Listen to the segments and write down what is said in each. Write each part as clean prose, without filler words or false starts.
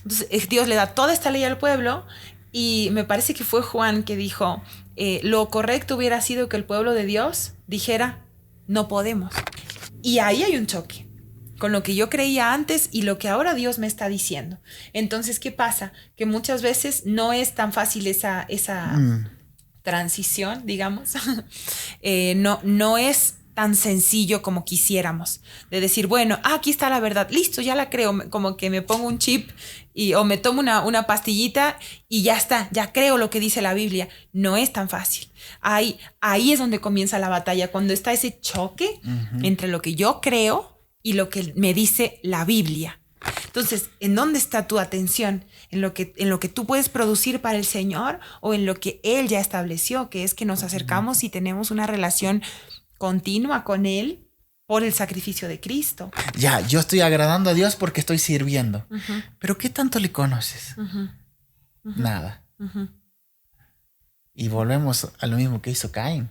Entonces Dios le da toda esta ley al pueblo y me parece que fue Juan que dijo, lo correcto hubiera sido que el pueblo de Dios dijera, no podemos. Y ahí hay un choque con lo que yo creía antes y lo que ahora Dios me está diciendo. Entonces, ¿qué pasa? Que muchas veces no es tan fácil esa transición, digamos. No es tan sencillo como quisiéramos. De decir, bueno, aquí está la verdad, listo, ya la creo. Como que me pongo un chip o me tomo una pastillita y ya está, ya creo lo que dice la Biblia. No es tan fácil. Ahí es donde comienza la batalla, cuando está ese choque entre lo que yo creo y lo que me dice la Biblia. Entonces, ¿en dónde está tu atención? ¿En lo que tú puedes producir para el Señor o en lo que Él ya estableció, que es que nos acercamos y tenemos una relación continua con Él por el sacrificio de Cristo? Ya, yo estoy agradando a Dios porque estoy sirviendo. Pero ¿qué tanto le conoces? Nada. Y volvemos a lo mismo que hizo Caín.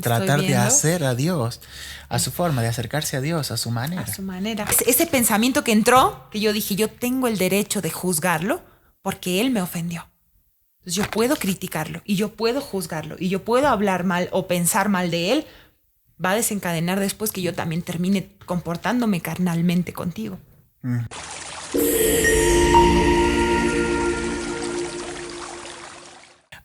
Tratar de hacer a Dios, a su forma, de acercarse a Dios, a su manera. A su manera. Ese pensamiento que entró, que yo dije, yo tengo el derecho de juzgarlo porque él me ofendió. Entonces yo puedo criticarlo y yo puedo juzgarlo y yo puedo hablar mal o pensar mal de él. Va a desencadenar después que yo también termine comportándome carnalmente contigo.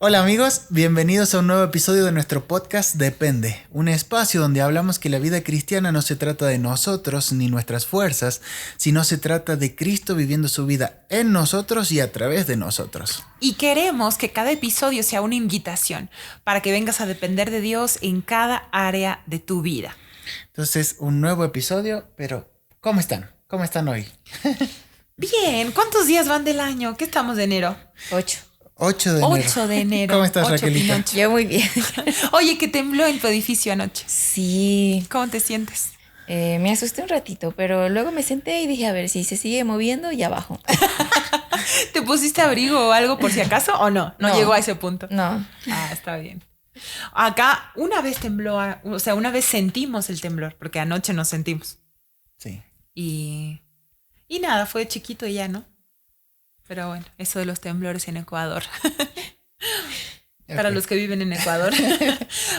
Hola amigos, bienvenidos a un nuevo episodio de nuestro podcast Depende, un espacio donde hablamos que la vida cristiana no se trata de nosotros ni nuestras fuerzas, sino se trata de Cristo viviendo su vida en nosotros y a través de nosotros. Y queremos que cada episodio sea una invitación para que vengas a depender de Dios en cada área de tu vida. Entonces, un nuevo episodio, pero ¿cómo están? ¿Cómo están hoy? Bien, ¿cuántos días van del año? ¿Qué estamos de enero? 8. 8 de enero. 8 de enero. ¿Cómo estás, Raquelita? Pinocho. Yo muy bien. Oye, que tembló en tu edificio anoche. Sí. ¿Cómo te sientes? Me asusté un ratito, pero luego me senté y dije, a ver, si se sigue moviendo, ya bajo. ¿Te pusiste abrigo o algo por si acaso o no? No llegó a ese punto. No. Ah, está bien. Acá una vez tembló, o sea, una vez sentimos el temblor, porque anoche nos sentimos. Sí. Y nada, fue chiquito y ya, ¿no? Pero bueno, eso de los temblores en Ecuador. Para los que viven en Ecuador.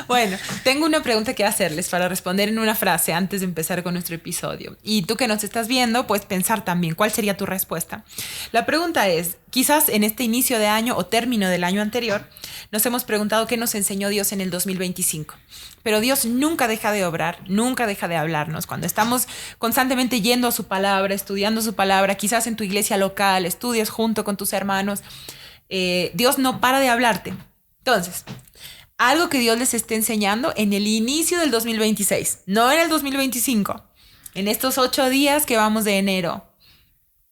Bueno, tengo una pregunta que hacerles para responder en una frase antes de empezar con nuestro episodio. Y tú que nos estás viendo, puedes pensar también cuál sería tu respuesta. La pregunta es, quizás en este inicio de año o término del año anterior, nos hemos preguntado qué nos enseñó Dios en el 2025. Pero Dios nunca deja de obrar, nunca deja de hablarnos. Cuando estamos constantemente yendo a su palabra, estudiando su palabra, quizás en tu iglesia local, estudias junto con tus hermanos, Dios no para de hablarte. Entonces, algo que Dios les esté enseñando en el inicio del 2026, no en el 2025, en estos 8 días que vamos de enero,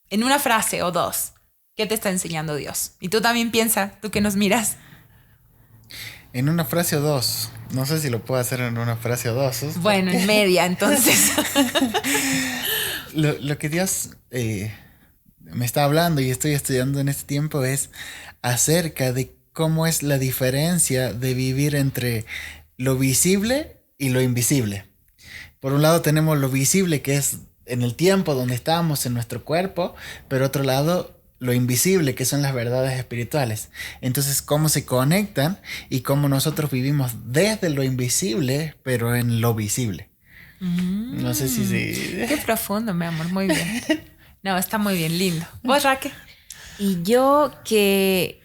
en una frase o dos, ¿qué te está enseñando Dios? Y tú también piensa, tú que nos miras. En una frase o dos. No sé si lo puedo hacer en una frase o dos. Bueno, en media, entonces. Lo que Dios me está hablando y estoy estudiando en este tiempo es acerca de cómo es la diferencia de vivir entre lo visible y lo invisible. Por un lado tenemos lo visible, que es en el tiempo donde estamos, en nuestro cuerpo, pero otro lado lo invisible, que son las verdades espirituales. Entonces, cómo se conectan y cómo nosotros vivimos desde lo invisible, pero en lo visible. No sé si... Qué profundo, mi amor, muy bien. No, está muy bien, lindo. ¿Vos, Raquel? Y yo que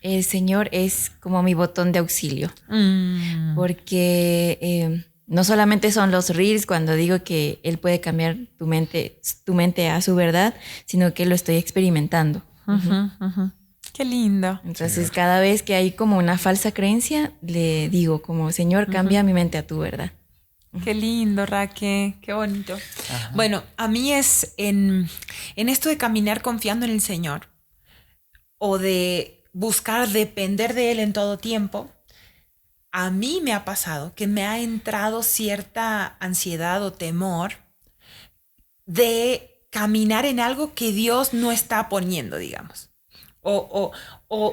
el Señor es como mi botón de auxilio. Porque no solamente son los reels cuando digo que Él puede cambiar tu mente a su verdad, sino que lo estoy experimentando. Qué lindo. Entonces, cada vez que hay como una falsa creencia, le digo como, Señor, cambia mi mente a tu verdad. Qué lindo, Raquel, qué bonito. Ajá. Bueno, a mí es en esto de caminar confiando en el Señor o de buscar depender de Él en todo tiempo, a mí me ha pasado que me ha entrado cierta ansiedad o temor de caminar en algo que Dios no está poniendo, digamos. O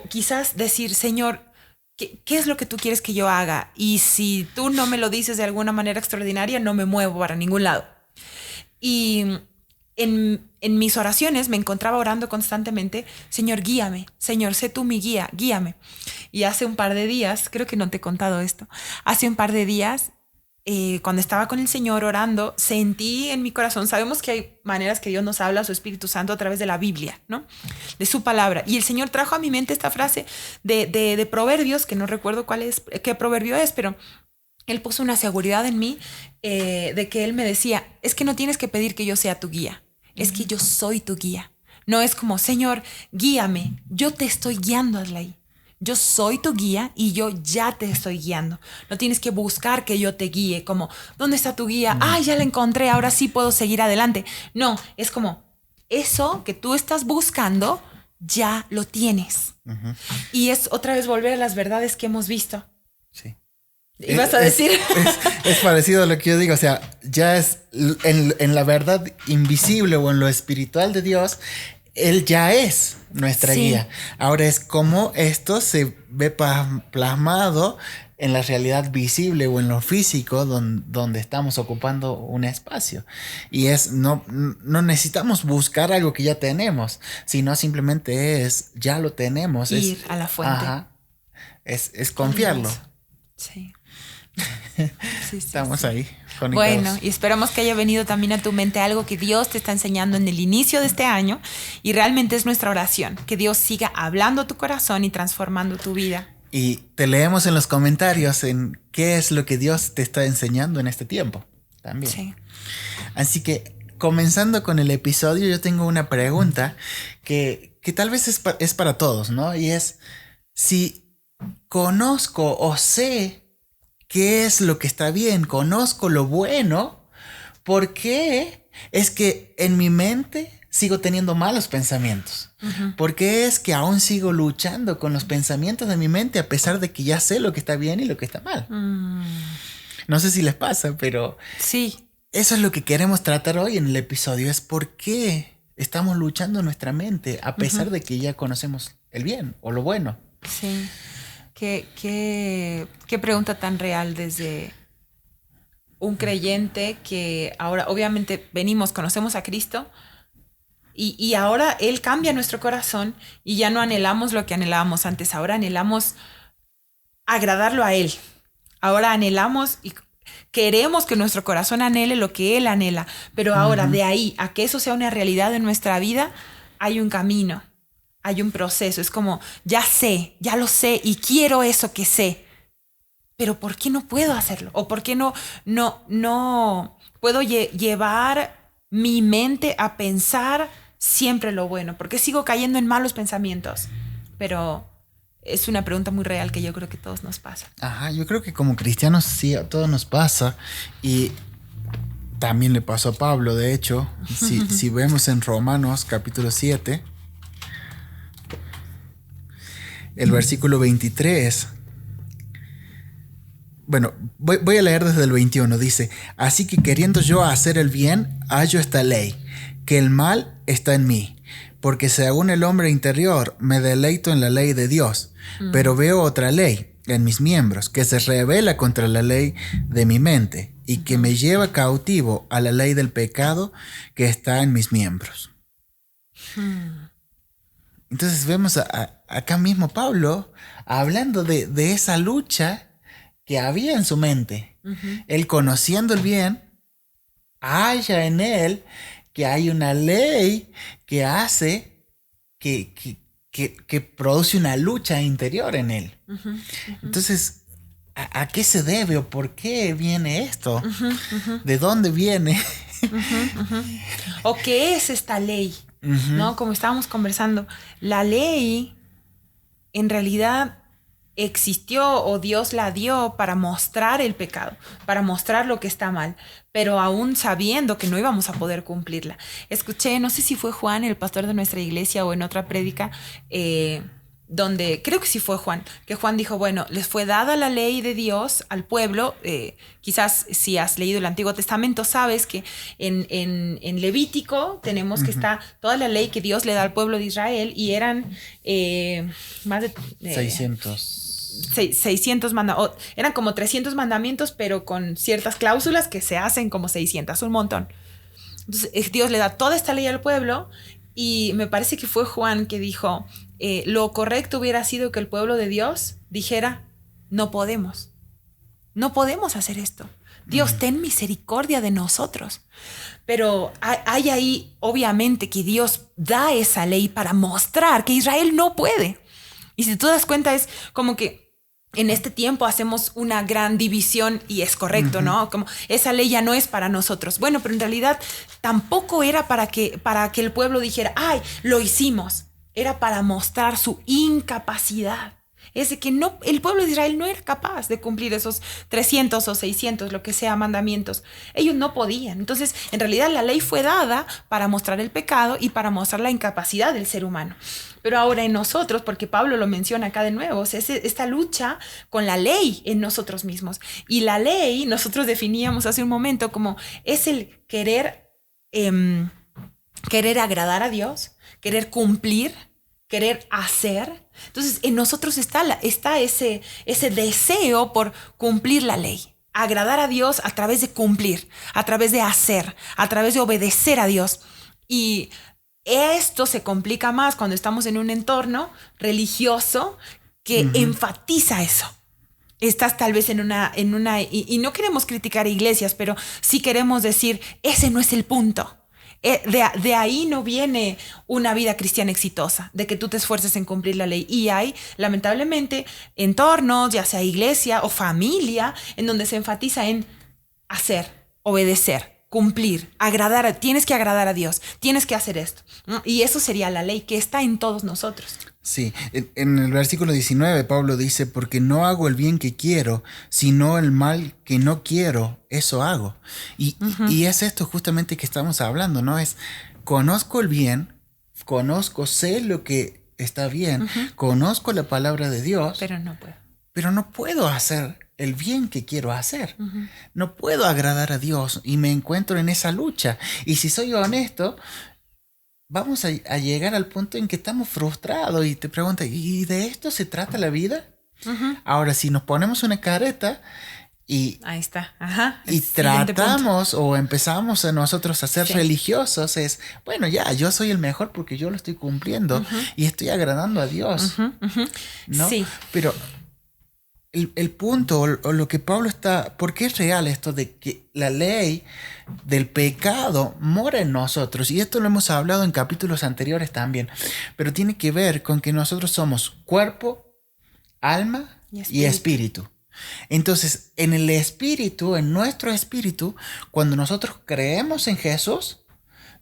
quizás decir, Señor, ¿qué es lo que tú quieres que yo haga? Y si tú no me lo dices de alguna manera extraordinaria, no me muevo para ningún lado. Y en mis oraciones me encontraba orando constantemente, Señor, guíame, Señor, sé tú mi guía, guíame. Y hace un par de días, creo que no te he contado esto, hace un par de días, cuando estaba con el Señor orando, sentí en mi corazón, sabemos que hay maneras que Dios nos habla a su Espíritu Santo a través de la Biblia, ¿no? De su palabra. Y el Señor trajo a mi mente esta frase de Proverbios, que no recuerdo qué proverbio es, pero Él puso una seguridad en mí de que Él me decía, es que no tienes que pedir que yo sea tu guía, es que yo soy tu guía. No es como, Señor, guíame, yo te estoy guiando, Adlai. Yo soy tu guía y yo ya te estoy guiando. No tienes que buscar que yo te guíe, como, ¿dónde está tu guía? Ah, ya la encontré, ahora sí puedo seguir adelante. No, es como, eso que tú estás buscando, ya lo tienes. Y es otra vez volver a las verdades que hemos visto. Sí. ¿Ibas a decir? Es parecido a lo que yo digo, o sea, ya es en la verdad invisible o en lo espiritual de Dios, Él ya es nuestra guía. Ahora es como esto se ve plasmado en la realidad visible o en lo físico donde estamos ocupando un espacio. Y no necesitamos buscar algo que ya tenemos, sino simplemente ya lo tenemos. Ir a la fuente. Ajá, es confiarlo. Sí. Estamos ahí conectados. Bueno, y esperamos que haya venido también a tu mente algo que Dios te está enseñando en el inicio de este año, y realmente es nuestra oración, que Dios siga hablando a tu corazón y transformando tu vida. Y te leemos en los comentarios en qué es lo que Dios te está enseñando en este tiempo también. Sí. Así que, comenzando con el episodio, yo tengo una pregunta que tal vez es para todos, ¿no? Y es, si conozco o sé qué es lo que está bien, conozco lo bueno, ¿por qué es que en mi mente sigo teniendo malos pensamientos? ¿Por qué es que aún sigo luchando con los pensamientos de mi mente a pesar de que ya sé lo que está bien y lo que está mal? No sé si les pasa, pero sí, eso es lo que queremos tratar hoy en el episodio, es por qué estamos luchando en nuestra mente a pesar de que ya conocemos el bien o lo bueno. Sí. Qué pregunta tan real desde un creyente que ahora obviamente conocemos a Cristo y ahora Él cambia nuestro corazón y ya no anhelamos lo que anhelábamos antes, ahora anhelamos agradarlo a Él. Ahora anhelamos y queremos que nuestro corazón anhele lo que Él anhela, pero ahora de ahí a que eso sea una realidad en nuestra vida hay un camino. Hay un proceso, es como, ya lo sé y quiero eso que sé, pero ¿por qué no puedo hacerlo? ¿O por qué no puedo llevar mi mente a pensar siempre lo bueno? ¿Por qué sigo cayendo en malos pensamientos? Pero es una pregunta muy real que yo creo que a todos nos pasa. Ajá, yo creo que como cristianos sí, a todos nos pasa, y también le pasó a Pablo, de hecho, si vemos en Romanos capítulo 7, el versículo 23. Bueno, voy a leer desde el 21. Dice, así que queriendo yo hacer el bien, hallo esta ley, que el mal está en mí, porque según el hombre interior me deleito en la ley de Dios, pero veo otra ley en mis miembros, que se rebela contra la ley de mi mente, y que me lleva cautivo a la ley del pecado que está en mis miembros. Entonces vemos acá mismo Pablo hablando de esa lucha que había en su mente. Él, conociendo el bien, halla en él que hay una ley que hace que produce una lucha interior en él. Entonces, ¿a qué se debe o por qué viene esto? ¿De dónde viene? ¿O qué es esta ley? ¿No? Como estábamos conversando, la ley en realidad existió o Dios la dio para mostrar el pecado, para mostrar lo que está mal, pero aún sabiendo que no íbamos a poder cumplirla. Escuché, no sé si fue Juan, el pastor de nuestra iglesia, o en otra prédica, donde creo que sí fue Juan, que Juan dijo, bueno, les fue dada la ley de Dios al pueblo. Quizás si has leído el Antiguo Testamento sabes que en Levítico tenemos que está toda la ley que Dios le da al pueblo de Israel, y eran más de 600 mandamientos, eran como 300 mandamientos, pero con ciertas cláusulas que se hacen como 600, un montón. Entonces Dios le da toda esta ley al pueblo y me parece que fue Juan que dijo, lo correcto hubiera sido que el pueblo de Dios dijera, no podemos hacer esto. Dios, ten misericordia de nosotros. Pero hay ahí, obviamente, que Dios da esa ley para mostrar que Israel no puede. Y si tú das cuenta, es como que en este tiempo hacemos una gran división y es correcto, ¿no? Como esa ley ya no es para nosotros. Bueno, pero en realidad tampoco era para que el pueblo dijera, ay, lo hicimos. Era para mostrar su incapacidad. Es de que no, el pueblo de Israel no era capaz de cumplir esos 300 o 600, lo que sea, mandamientos. Ellos no podían. Entonces, en realidad la ley fue dada para mostrar el pecado y para mostrar la incapacidad del ser humano. Pero ahora en nosotros, porque Pablo lo menciona acá de nuevo, es esta lucha con la ley en nosotros mismos. Y la ley, nosotros definíamos hace un momento como es el querer agradar a Dios, querer cumplir, querer hacer. Entonces en nosotros está ese deseo por cumplir la ley, agradar a Dios a través de cumplir, a través de hacer, a través de obedecer a Dios. Y esto se complica más cuando estamos en un entorno religioso que enfatiza eso. Estás tal vez en una y no queremos criticar iglesias, pero sí queremos decir, ese no es el punto. De ahí no viene una vida cristiana exitosa, de que tú te esfuerces en cumplir la ley. Y hay, lamentablemente, entornos, ya sea iglesia o familia, en donde se enfatiza en hacer, obedecer, cumplir, tienes que agradar a Dios, tienes que hacer esto, ¿no? Y eso sería la ley que está en todos nosotros. Sí, en el versículo 19 Pablo dice, porque no hago el bien que quiero, sino el mal que no quiero, eso hago. Y es esto justamente que estamos hablando, ¿no? Es, conozco el bien, sé lo que está bien, conozco la palabra de Dios, pero no puedo hacer el bien que quiero hacer. No puedo agradar a Dios y me encuentro en esa lucha. Y si soy honesto, vamos a llegar al punto en que estamos frustrados y te preguntas, ¿y de esto se trata la vida? Ahora, si nos ponemos una careta y, ahí está. Y tratamos o empezamos a nosotros a ser religiosos, es, bueno, ya, yo soy el mejor porque yo lo estoy cumpliendo y estoy agradando a Dios. ¿No? Sí. Pero el punto o lo que Pablo está, porque es real esto de que la ley del pecado mora en nosotros, y esto lo hemos hablado en capítulos anteriores también, pero tiene que ver con que nosotros somos cuerpo, alma y espíritu. Entonces, en el espíritu, en nuestro espíritu, cuando nosotros creemos en Jesús,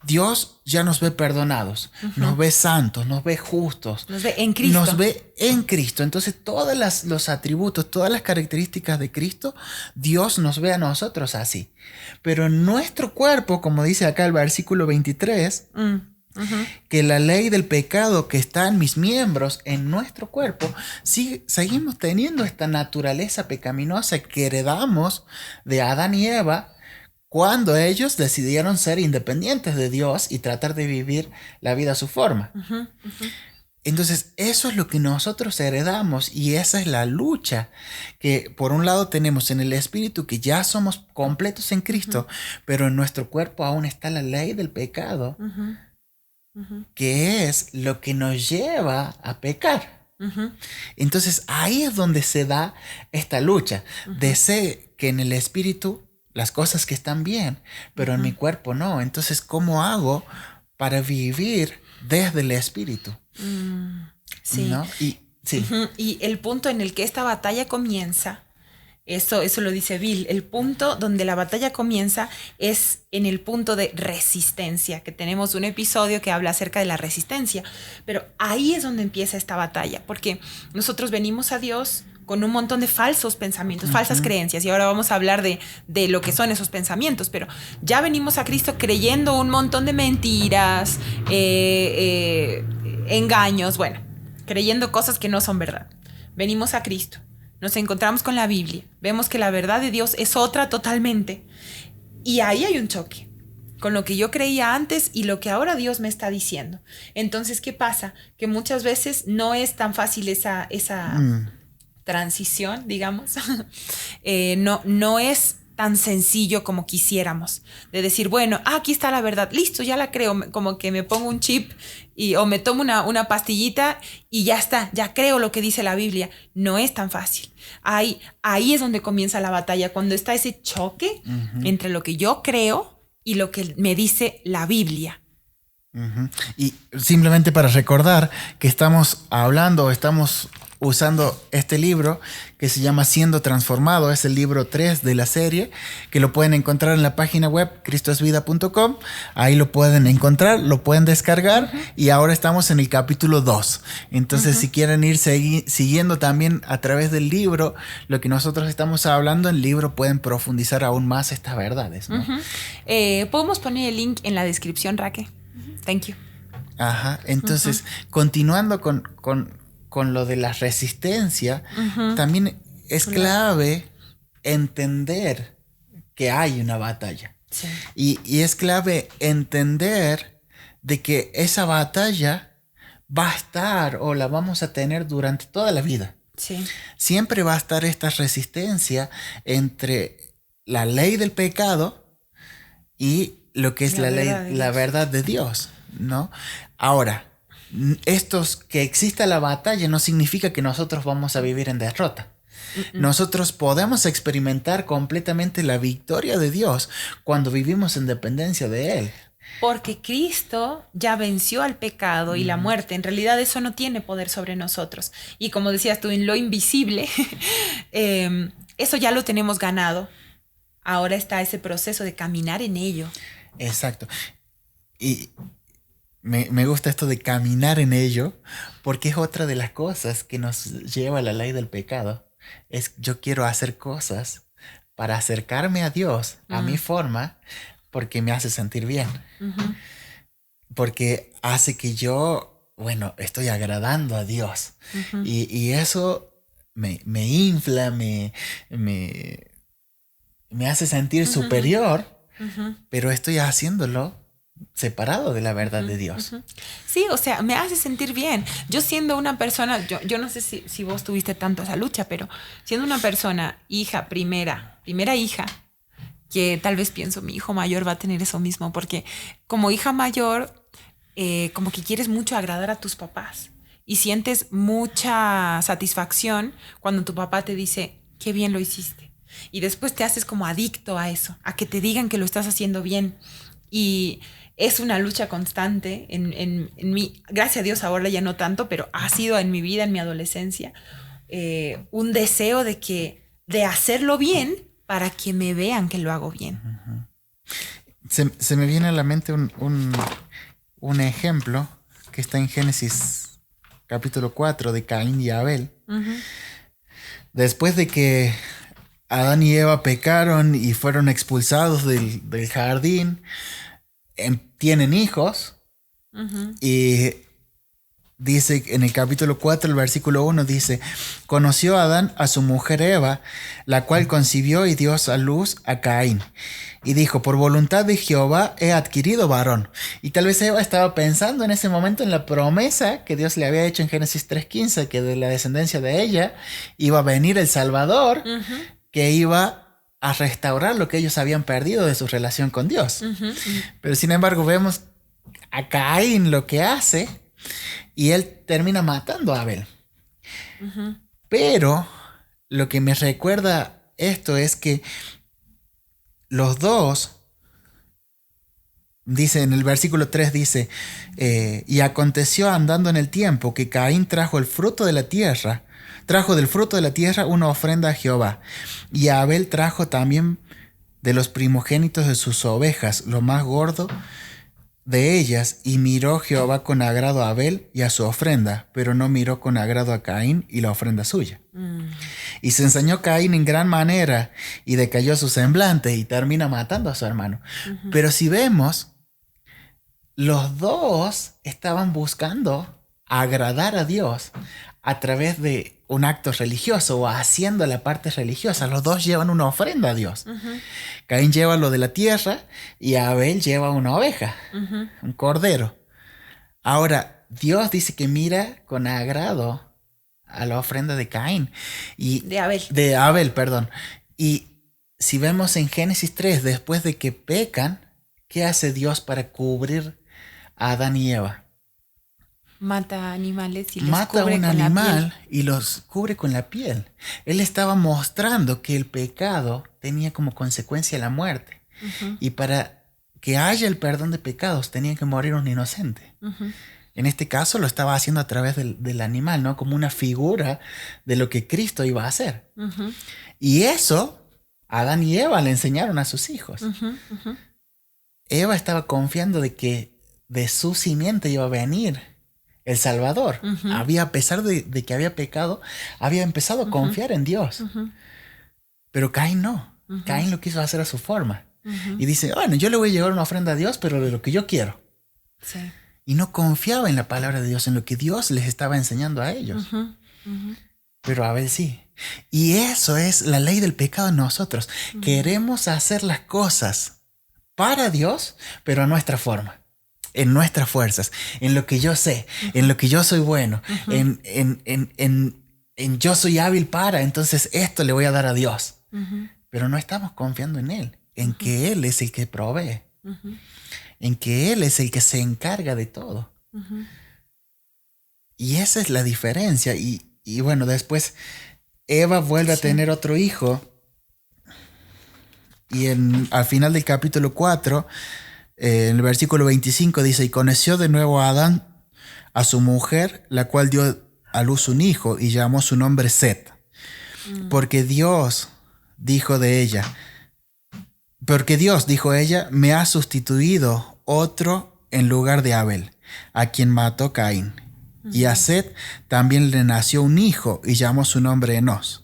Dios ya nos ve perdonados, nos ve santos, nos ve justos. Nos ve en Cristo. Nos ve en Cristo. Entonces, todos los atributos, todas las características de Cristo, Dios nos ve a nosotros así. Pero en nuestro cuerpo, como dice acá el versículo 23, que la ley del pecado que está en mis miembros, en nuestro cuerpo, seguimos teniendo esta naturaleza pecaminosa que heredamos de Adán y Eva, cuando ellos decidieron ser independientes de Dios y tratar de vivir la vida a su forma. Entonces, eso es lo que nosotros heredamos y esa es la lucha que por un lado tenemos en el espíritu, que ya somos completos en Cristo, pero en nuestro cuerpo aún está la ley del pecado, que es lo que nos lleva a pecar. Entonces, ahí es donde se da esta lucha de ser que en el espíritu las cosas que están bien, pero en mi cuerpo no. Entonces, ¿cómo hago para vivir desde el espíritu? Sí. ¿No? Y el punto en el que esta batalla comienza, eso lo dice Bill, el punto donde la batalla comienza es en el punto de resistencia, que tenemos un episodio que habla acerca de la resistencia, pero ahí es donde empieza esta batalla, porque nosotros venimos a Dios con un montón de falsos pensamientos, falsas creencias, y ahora vamos a hablar de lo que son esos pensamientos, pero ya venimos a Cristo creyendo un montón de mentiras, engaños, bueno, creyendo cosas que no son verdad. Venimos a Cristo, nos encontramos con la Biblia, vemos que la verdad de Dios es otra totalmente, y ahí hay un choque con lo que yo creía antes y lo que ahora Dios me está diciendo. Entonces, ¿qué pasa? Que muchas veces no es tan fácil esa transición, digamos. No es tan sencillo como quisiéramos. De decir, bueno, aquí está la verdad, listo, ya la creo, como que me pongo un chip o me tomo una pastillita y ya está, ya creo lo que dice la Biblia. No es tan fácil. Ahí es donde comienza la batalla, cuando está ese choque entre lo que yo creo y lo que me dice la Biblia. Y simplemente para recordar que estamos usando este libro que se llama Siendo Transformado, es el libro 3 de la serie, que lo pueden encontrar en la página web cristosvida.com. Ahí lo pueden encontrar, lo pueden descargar, y ahora estamos en el capítulo 2. Entonces, si quieren ir siguiendo también a través del libro lo que nosotros estamos hablando, en el libro pueden profundizar aún más estas verdades, ¿no? Podemos poner el link en la descripción, Raque. Thank you. Ajá, entonces, continuando con lo de la resistencia, también es clave entender que hay una batalla. Sí. Y es clave entender de que esa batalla va a estar o la vamos a tener durante toda la vida. Sí. Siempre va a estar esta resistencia entre la ley del pecado y lo que es la verdad de Dios, ¿no? Ahora, que exista la batalla no significa que nosotros vamos a vivir en derrota. Nosotros podemos experimentar completamente la victoria de Dios cuando vivimos en dependencia de Él. Porque Cristo ya venció al pecado y la muerte. En realidad eso no tiene poder sobre nosotros. Y como decías tú, en lo invisible, eso ya lo tenemos ganado. Ahora está ese proceso de caminar en ello. Exacto. Y me gusta esto de caminar en ello, porque es otra de las cosas que nos lleva a la ley del pecado. Yo quiero hacer cosas para acercarme a Dios a mi forma, porque me hace sentir bien. Porque hace que yo, estoy agradando a Dios. Y eso me infla, me hace sentir superior, pero estoy haciéndolo separado de la verdad de Dios. Sí, o sea, me hace sentir bien. Yo siendo una persona, yo no sé si vos tuviste tanto esa lucha, pero siendo una persona, primera hija, que tal vez pienso, mi hijo mayor va a tener eso mismo, porque como hija mayor, como que quieres mucho agradar a tus papás y sientes mucha satisfacción cuando tu papá te dice, qué bien lo hiciste. Y después te haces como adicto a eso, a que te digan que lo estás haciendo bien. Y es una lucha constante en mí. Gracias a Dios ahora ya no tanto, pero ha sido en mi vida, en mi adolescencia, un deseo de hacerlo bien para que me vean que lo hago bien. Se me viene a la mente un ejemplo que está en Génesis capítulo 4 de Caín y Abel. Después de que Adán y Eva pecaron y fueron expulsados del jardín, tienen hijos, y dice en el capítulo 4, el versículo 1, dice: conoció Adán a su mujer Eva, la cual concibió y dio a luz a Caín. Y dijo: por voluntad de Jehová he adquirido varón. Y tal vez Eva estaba pensando en ese momento en la promesa que Dios le había hecho en Génesis 3:15, que de la descendencia de ella iba a venir el Salvador, que iba a restaurar lo que ellos habían perdido de su relación con Dios. Pero sin embargo vemos a Caín lo que hace, y él termina matando a Abel. Pero lo que me recuerda esto es que los dos, dice en el versículo 3, dice, y aconteció andando en el tiempo que Caín trajo del fruto de la tierra una ofrenda a Jehová, y Abel trajo también de los primogénitos de sus ovejas, lo más gordo de ellas, y miró Jehová con agrado a Abel y a su ofrenda, pero no miró con agrado a Caín y la ofrenda suya. Y se ensañó Caín en gran manera, y decayó su semblante, y termina matando a su hermano. Pero si vemos, los dos estaban buscando agradar a Dios a través de un acto religioso o haciendo la parte religiosa. Los dos llevan una ofrenda a Dios. Caín lleva lo de la tierra y Abel lleva una oveja, un cordero. Ahora, Dios dice que mira con agrado a la ofrenda de Caín. De Abel, perdón. Y si vemos en Génesis 3, después de que pecan, ¿qué hace Dios para cubrir a Adán y Eva? Mata animales y los Mata cubre un con la animal piel. y los cubre con la piel. Él estaba mostrando que el pecado tenía como consecuencia la muerte. Ujú, Y para que haya el perdón de pecados tenía que morir un inocente. ujú, En este caso lo estaba haciendo a través del animal, ¿no? Como una figura de lo que Cristo iba a hacer. ujú, Y eso Adán y Eva le enseñaron a sus hijos. ujú, ujú, Eva estaba confiando de que de su simiente iba a venir el Salvador. ujú, A pesar de que había pecado, había empezado a ujú, confiar en Dios. ujú, Pero Caín no. ujú, Caín lo quiso hacer a su forma. ujú. Y dice, bueno, yo le voy a llevar una ofrenda a Dios, pero de lo que yo quiero. Sí. Y no confiaba en la palabra de Dios, en lo que Dios les estaba enseñando a ellos. Ujú, ujú, Pero Abel sí. Y eso es la ley del pecado en nosotros. Queremos hacer las cosas para Dios, pero a nuestra forma, en nuestras fuerzas, en lo que yo sé, en lo que yo soy bueno, en yo soy hábil para, entonces esto le voy a dar a Dios. ujú, Pero no estamos confiando en Él, en que Él es el que provee, ujú, en que Él es el que se encarga de todo. ujú. Y esa es la diferencia. Y bueno, después Eva vuelve a Sí. tener otro hijo. Y al final del capítulo 4, en el versículo 25 dice, y conoció de nuevo a Adán, a su mujer, la cual dio a luz un hijo y llamó su nombre Set. Porque Dios dijo de ella, porque Dios, dijo ella, me ha sustituido otro en lugar de Abel, a quien mató Caín. Y a Set también le nació un hijo y llamó su nombre Enos.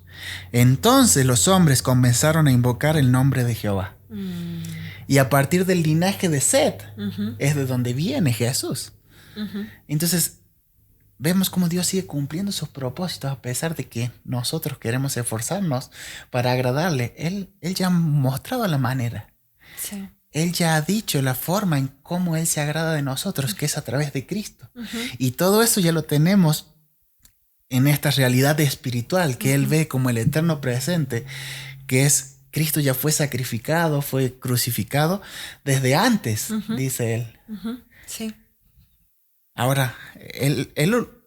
Entonces los hombres comenzaron a invocar el nombre de Jehová. Mm, Y a partir del linaje de Set ujú, es de donde viene Jesús. ujú. Entonces vemos cómo Dios sigue cumpliendo sus propósitos a pesar de que nosotros queremos esforzarnos para agradarle. Él ya ha mostrado la manera. Sí. Él ya ha dicho la forma en cómo Él se agrada de nosotros, que es a través de Cristo. Ujú, Y todo eso ya lo tenemos en esta realidad espiritual que Él ve como el eterno presente, que es Cristo ya fue sacrificado, fue crucificado desde antes, dice Él. ujú. Sí. Ahora, él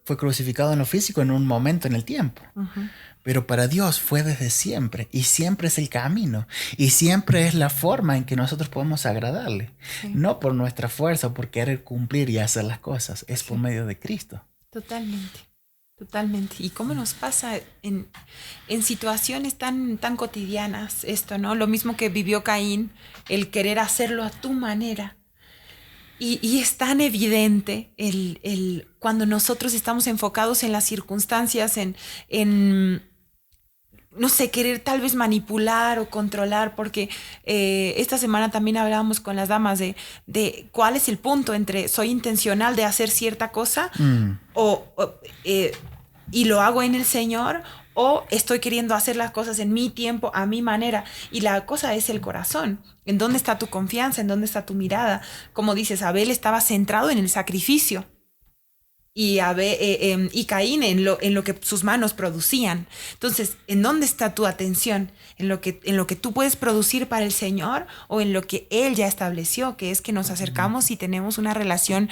fue crucificado en lo físico en un momento en el tiempo, Ujú. pero para Dios fue desde siempre y siempre es el camino y siempre es la forma en que nosotros podemos agradarle. Sí. No por nuestra fuerza o por querer cumplir y hacer las cosas, es por medio de Cristo. Totalmente. Totalmente. ¿Y cómo nos pasa en situaciones tan, tan cotidianas esto, ¿no? Lo mismo que vivió Caín, el querer hacerlo a tu manera. Y es tan evidente cuando nosotros estamos enfocados en las circunstancias, no sé, querer tal vez manipular o controlar, porque esta semana también hablábamos con las damas de cuál es el punto entre soy intencional de hacer cierta cosa y lo hago en el Señor, o estoy queriendo hacer las cosas en mi tiempo, a mi manera. Y la cosa es el corazón. ¿En dónde está tu confianza? ¿En dónde está tu mirada? Como dices, Abel estaba centrado en el sacrificio y Caín en lo que sus manos producían. Entonces, ¿en dónde está tu atención? ¿En lo que tú puedes producir para el Señor o en lo que Él ya estableció, que es que nos acercamos y tenemos una relación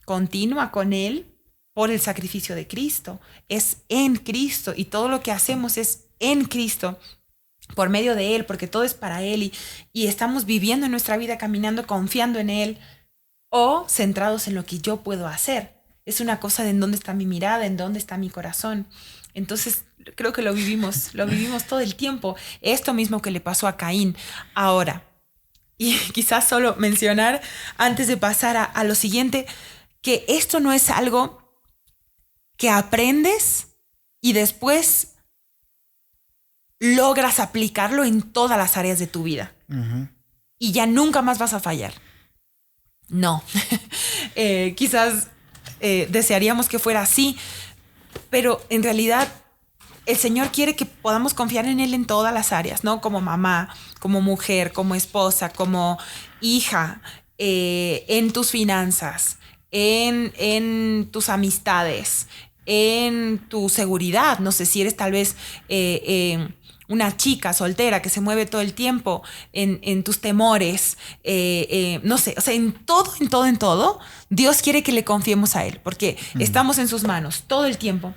continua con Él por el sacrificio de Cristo? Es en Cristo y todo lo que hacemos es en Cristo, por medio de Él, porque todo es para Él y estamos viviendo en nuestra vida, caminando, confiando en Él o centrados en lo que yo puedo hacer. Es una cosa de en dónde está mi mirada, en dónde está mi corazón. Entonces, creo que lo vivimos todo el tiempo. Esto mismo que le pasó a Caín. Ahora, y quizás solo mencionar, antes de pasar a lo siguiente, que esto no es algo que aprendes y después logras aplicarlo en todas las áreas de tu vida. Uh-huh. Y ya nunca más vas a fallar. No. Quizás desearíamos que fuera así, pero en realidad el Señor quiere que podamos confiar en Él en todas las áreas, ¿no? Como mamá, como mujer, como esposa, como hija, en tus finanzas, en tus amistades, en tu seguridad. No sé si eres tal vez una chica soltera que se mueve todo el tiempo en tus temores, no sé, o sea, en todo, Dios quiere que le confiemos a Él, porque estamos en sus manos todo el tiempo.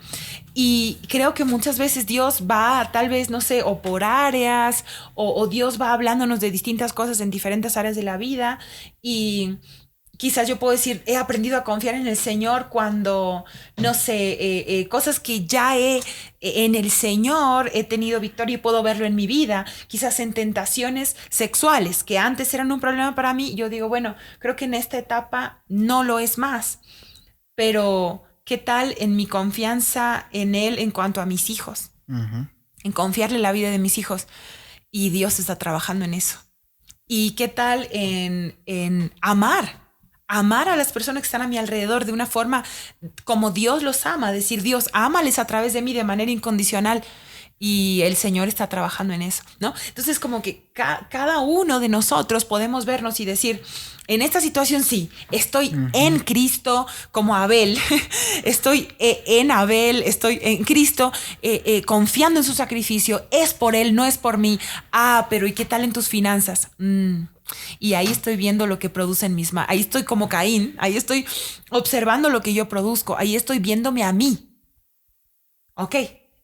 Y creo que muchas veces Dios va, tal vez, no sé, o por áreas, o Dios va hablándonos de distintas cosas en diferentes áreas de la vida. Y quizás yo puedo decir, he aprendido a confiar en el Señor cuando, no sé, cosas que ya en el Señor he tenido victoria y puedo verlo en mi vida. Quizás en tentaciones sexuales, que antes eran un problema para mí. Yo digo, bueno, creo que en esta etapa no lo es más. Pero ¿qué tal en mi confianza en Él en cuanto a mis hijos? Ujú. En confiarle la vida de mis hijos. Y Dios está trabajando en eso. ¿Y qué tal en amar a las personas que están a mi alrededor de una forma como Dios los ama? Decir, Dios, ámales a través de mí de manera incondicional. Y el Señor está trabajando en eso, ¿no? Entonces, como que cada uno de nosotros podemos vernos y decir, en esta situación sí, estoy en Cristo como Abel, estoy en Abel, estoy en Cristo, confiando en su sacrificio, es por Él, no es por mí. Ah, pero ¿y qué tal en tus finanzas? Y ahí estoy viendo lo que producen mis manos, ahí estoy como Caín, ahí estoy observando lo que yo produzco, ahí estoy viéndome a mí. Ok,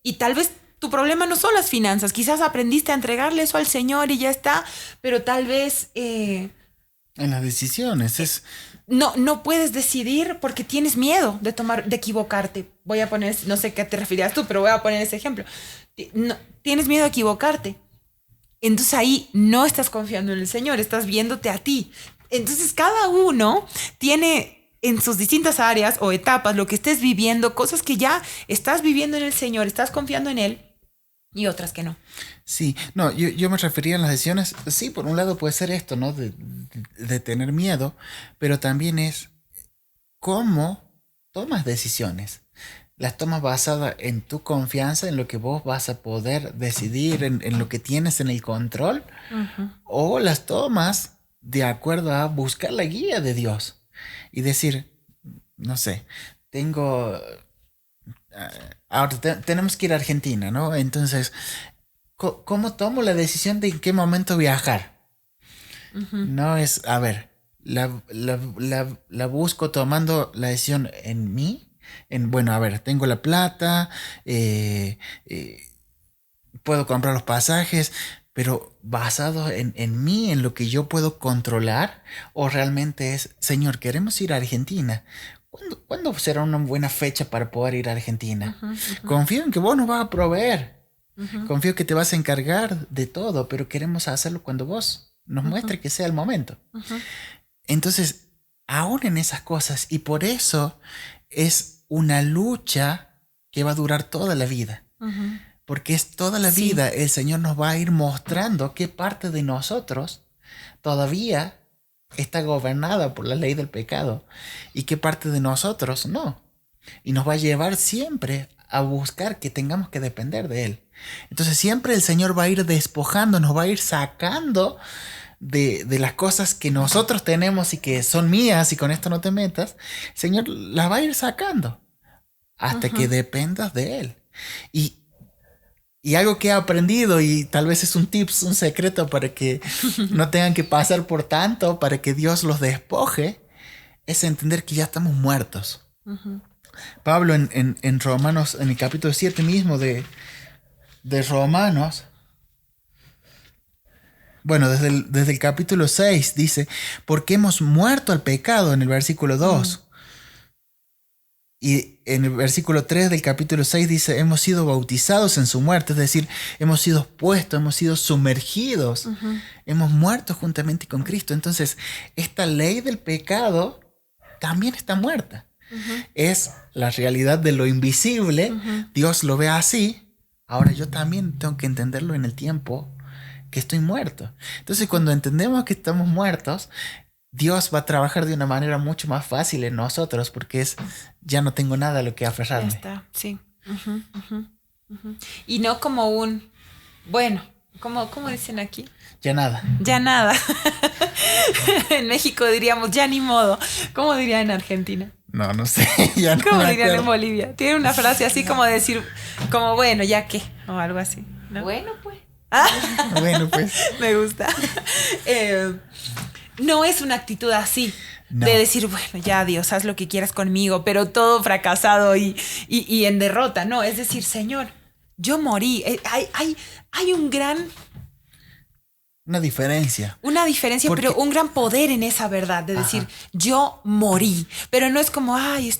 y tal vez tu problema no son las finanzas, quizás aprendiste a entregarle eso al Señor y ya está, pero tal vez En las decisiones no puedes decidir porque tienes miedo de equivocarte. Voy a poner, no sé qué te referías tú, pero voy a poner ese ejemplo. Tienes miedo de equivocarte. Entonces ahí no estás confiando en el Señor, estás viéndote a ti. Entonces cada uno tiene en sus distintas áreas o etapas lo que estés viviendo, cosas que ya estás viviendo en el Señor, estás confiando en Él. Y otras que no. Sí, no, yo me refería a las decisiones. Sí, por un lado puede ser esto, ¿no? De tener miedo, pero también es cómo tomas decisiones. Las tomas basadas en tu confianza, en lo que vos vas a poder decidir, en lo que tienes en el control, o las tomas de acuerdo a buscar la guía de Dios y decir, no sé, ahora tenemos que ir a Argentina, ¿no? Entonces, ¿cómo tomo la decisión de en qué momento viajar? No es, a ver, la busco tomando la decisión en mí. Bueno, a ver, tengo la plata, puedo comprar los pasajes, pero basado en mí, en lo que yo puedo controlar, o realmente es, Señor, queremos ir a Argentina. ¿Cuándo será una buena fecha para poder ir a Argentina? Confío en que vos nos vas a proveer. Confío que te vas a encargar de todo, pero queremos hacerlo cuando vos nos muestres que sea el momento. Entonces, aún en esas cosas, y por eso es una lucha que va a durar toda la vida. Porque es toda la vida el Señor nos va a ir mostrando qué parte de nosotros todavía está gobernada por la ley del pecado y qué parte de nosotros no. Y nos va a llevar siempre a buscar que tengamos que depender de Él. Entonces siempre el Señor va a ir despojando, nos va a ir sacando de las cosas que nosotros tenemos y que son mías y con esto no te metas. El Señor las va a ir sacando hasta que dependas de Él. Y algo que he aprendido, y tal vez es un tips, un secreto para que no tengan que pasar por tanto, para que Dios los despoje, es entender que ya estamos muertos. Pablo en Romanos, en el capítulo 7 mismo de Romanos, bueno, desde el capítulo 6 dice, porque hemos muerto al pecado en el versículo 2. Y en el versículo 3 del capítulo 6 dice, hemos sido bautizados en su muerte, es decir, hemos sido puestos, hemos sido sumergidos, hemos muerto juntamente con Cristo. Entonces, esta ley del pecado también está muerta. Es la realidad de lo invisible, Dios lo ve así, ahora yo también tengo que entenderlo en el tiempo que estoy muerto. Entonces, cuando entendemos que estamos muertos, Dios va a trabajar de una manera mucho más fácil en nosotros porque ya no tengo nada a lo que aferrarme. Ya está, sí. Y no como bueno, ¿cómo dicen aquí? Ya nada. Ya nada. En México diríamos ya ni modo. ¿Cómo dirían en Argentina? No sé. Ya no ¿Cómo me dirían acuerdo. en Bolivia? Tiene una frase así como decir, como bueno, ya qué, o algo así. ¿no? Bueno, pues. Bueno, pues. Me gusta. No es una actitud así. No. De decir, bueno, ya Dios, haz lo que quieras conmigo, pero todo fracasado y en derrota. No, es decir, Señor, yo morí. Hay Una diferencia. una diferencia, Porque- pero un gran poder en esa verdad de decir, yo morí. Pero no es como, ay,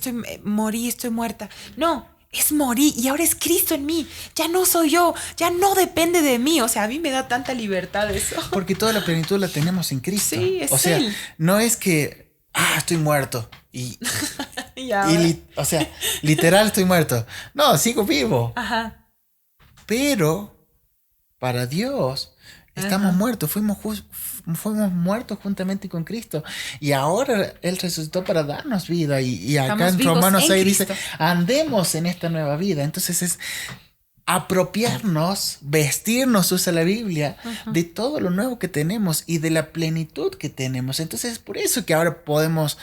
morí, estoy muerta. No, es morí y ahora es Cristo en mí. Ya no soy yo, ya no depende de mí. O sea, a mí me da tanta libertad eso. Porque toda la plenitud la tenemos en Cristo. Sí, es o sea, Él. no es que estoy muerto Y ahora- o sea, literal estoy muerto. No, sigo vivo. Ajá. Pero para Dios estamos Ajá. muertos, fuimos muertos juntamente con Cristo. Y ahora Él resucitó para darnos vida. Y acá Estamos en vivos Romanos en 6 dice, Cristo. andemos en esta nueva vida. Entonces es apropiarnos, vestirnos, usa la Biblia, de todo lo nuevo que tenemos y de la plenitud que tenemos. Entonces es por eso que ahora podemos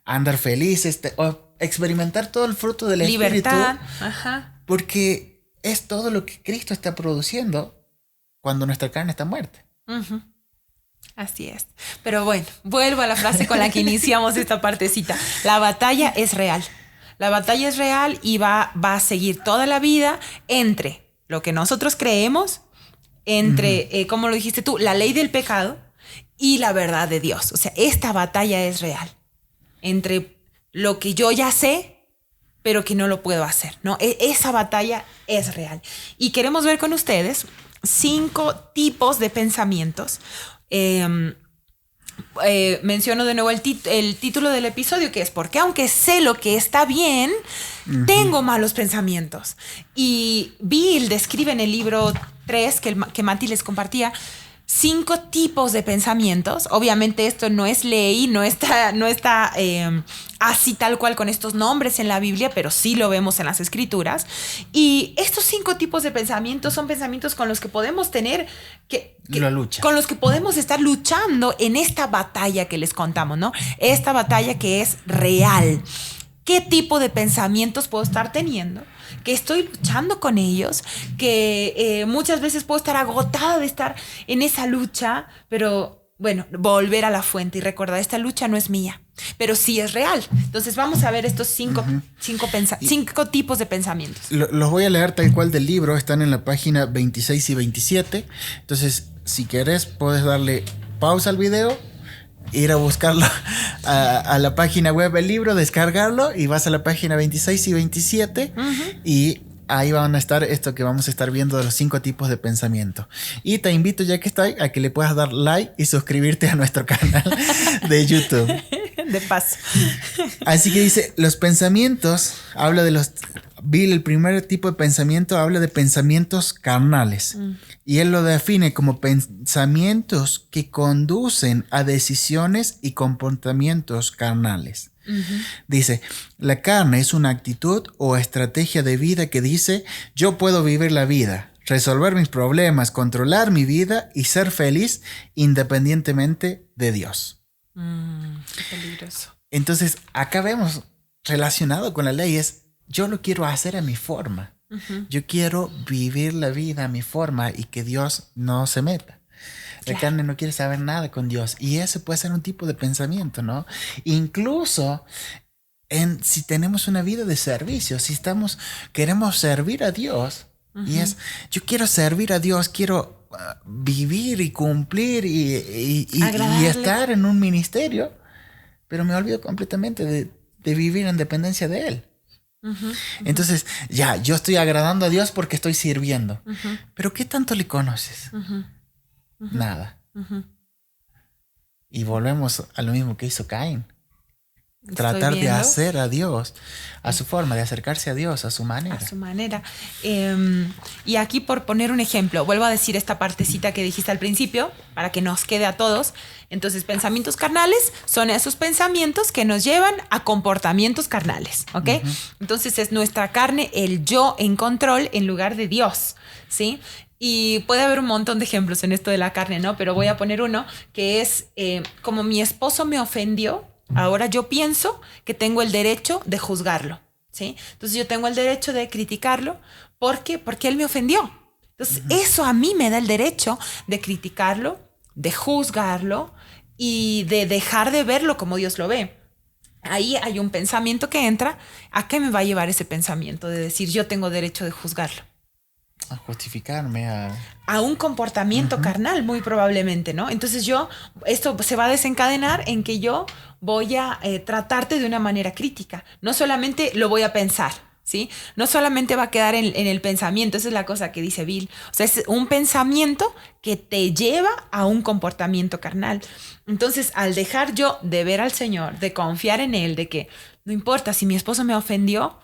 andar felices o experimentar todo el fruto del Libertad. Espíritu, Ajá. porque es todo lo que Cristo está produciendo cuando nuestra carne está muerta. Ujú. Así es. Pero bueno, vuelvo a la frase con la que iniciamos esta partecita. La batalla es real. La batalla es real y va a seguir toda la vida entre lo que nosotros creemos, entre, como lo dijiste tú, la ley del pecado y la verdad de Dios. O sea, esta batalla es real. Entre lo que yo ya sé, pero que no lo puedo hacer, ¿no? Esa batalla es real. Y queremos ver con ustedes 5 tipos de pensamientos. Menciono de nuevo el título del episodio, que es porque aunque sé lo que está bien, tengo malos pensamientos. Y Bill describe en el libro 3 que Mati les compartía 5 tipos de pensamientos. Obviamente esto no es ley, no está así tal cual con estos nombres en la Biblia, pero sí lo vemos en las Escrituras. Y estos 5 tipos de pensamientos son pensamientos con los que podemos tener La lucha. con los que podemos estar luchando en esta batalla que les contamos, ¿no? Esta batalla que es real. ¿Qué tipo de pensamientos puedo estar teniendo? Que estoy luchando con ellos, que muchas veces puedo estar agotada de estar en esa lucha, pero bueno, volver a la fuente y recordar, esta lucha no es mía, pero sí es real. Entonces vamos a ver estos 5 tipos de pensamientos. Los voy a leer tal cual del libro, están en la página 26 y 27. Entonces, si quieres, puedes darle pausa al video, ir a buscarlo a la página web del libro, descargarlo y vas a la página 26 y 27 y ahí van a estar esto que vamos a estar viendo de los 5 tipos de pensamiento. Y te invito, ya que estoy, a que le puedas dar like y suscribirte a nuestro canal de YouTube. De paso. Así que dice, los pensamientos, habla de los... Bill, el primer tipo de pensamiento, habla de pensamientos carnales. Y él lo define como pensamientos que conducen a decisiones y comportamientos carnales. Dice, la carne es una actitud o estrategia de vida que dice, yo puedo vivir la vida, resolver mis problemas, controlar mi vida y ser feliz independientemente de Dios. Qué peligroso. Entonces, acá vemos relacionado con la ley es, yo lo quiero hacer a mi forma. Yo quiero vivir la vida a mi forma y que Dios no se meta. La carne no quiere saber nada con Dios. Y eso puede ser un tipo de pensamiento, ¿no? Incluso si tenemos una vida de servicio, si queremos servir a Dios, y es, yo quiero servir a Dios, quiero vivir y cumplir y estar en un ministerio, pero me olvido completamente de vivir en dependencia de Él. Entonces, yo estoy agradando a Dios porque estoy sirviendo. Pero ¿qué tanto le conoces? Nada. Y volvemos a lo mismo que hizo Caín. Tratar de hacer a Dios a su forma, de acercarse a Dios a su manera. A su manera. Y aquí, por poner un ejemplo, vuelvo a decir esta partecita que dijiste al principio para que nos quede a todos. Entonces, pensamientos carnales son esos pensamientos que nos llevan a comportamientos carnales, ¿ok? Entonces es nuestra carne, el yo en control en lugar de Dios, ¿sí? Y puede haber un montón de ejemplos en esto de la carne, ¿no? Pero voy a poner uno que es como mi esposo me ofendió, ahora yo pienso que tengo el derecho de juzgarlo, ¿sí? Entonces yo tengo el derecho de criticarlo. ¿Por qué? Porque él me ofendió. Entonces, eso a mí me da el derecho de criticarlo, de juzgarlo y de dejar de verlo como Dios lo ve. Ahí hay un pensamiento que entra. ¿A qué me va a llevar ese pensamiento de decir yo tengo derecho de juzgarlo? A justificarme, A un comportamiento carnal, muy probablemente, ¿no? Entonces esto se va a desencadenar en que yo voy a tratarte de una manera crítica. No solamente lo voy a pensar, ¿sí? No solamente va a quedar en el pensamiento, esa es la cosa que dice Bill. O sea, es un pensamiento que te lleva a un comportamiento carnal. Entonces, al dejar yo de ver al Señor, de confiar en Él, de que no importa si mi esposo me ofendió,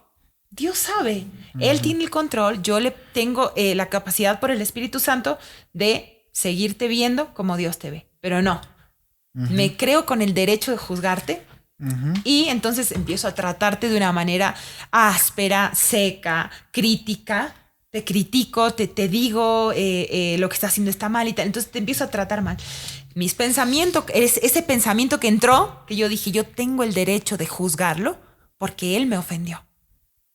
Dios sabe, Él tiene el control, yo le tengo la capacidad por el Espíritu Santo de seguirte viendo como Dios te ve, pero no, me creo con el derecho de juzgarte y entonces empiezo a tratarte de una manera áspera, seca, crítica, te critico, te digo lo que estás haciendo está mal y tal, entonces te empiezo a tratar mal. Mis pensamientos, ese pensamiento que entró, que yo dije, yo tengo el derecho de juzgarlo porque Él me ofendió.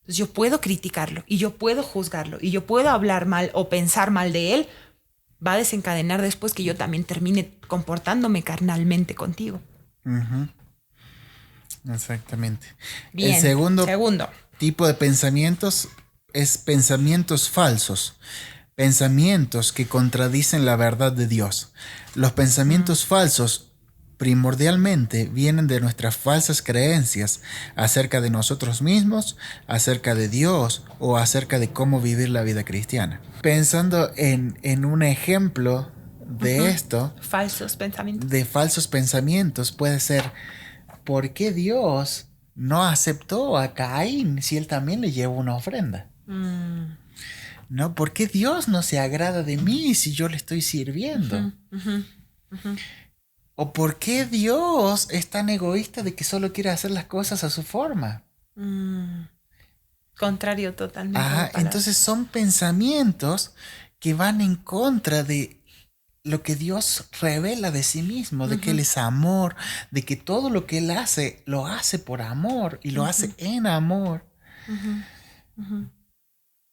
Entonces yo puedo criticarlo y yo puedo juzgarlo y yo puedo hablar mal o pensar mal de él, va a desencadenar después que yo también termine comportándome carnalmente contigo. Exactamente. Bien, el segundo tipo de pensamientos es pensamientos falsos, pensamientos que contradicen la verdad de Dios. Los pensamientos falsos primordialmente vienen de nuestras falsas creencias acerca de nosotros mismos, acerca de Dios o acerca de cómo vivir la vida cristiana. Pensando en un ejemplo de esto, de falsos pensamientos, puede ser, ¿por qué Dios no aceptó a Caín si él también le llevó una ofrenda? ¿No? ¿Por qué Dios no se agrada de mí si yo le estoy sirviendo? ¿O por qué Dios es tan egoísta de que solo quiere hacer las cosas a su forma? Contrario totalmente. Entonces son pensamientos que van en contra de lo que Dios revela de sí mismo, de que Él es amor, de que todo lo que Él hace, lo hace por amor y lo hace en amor.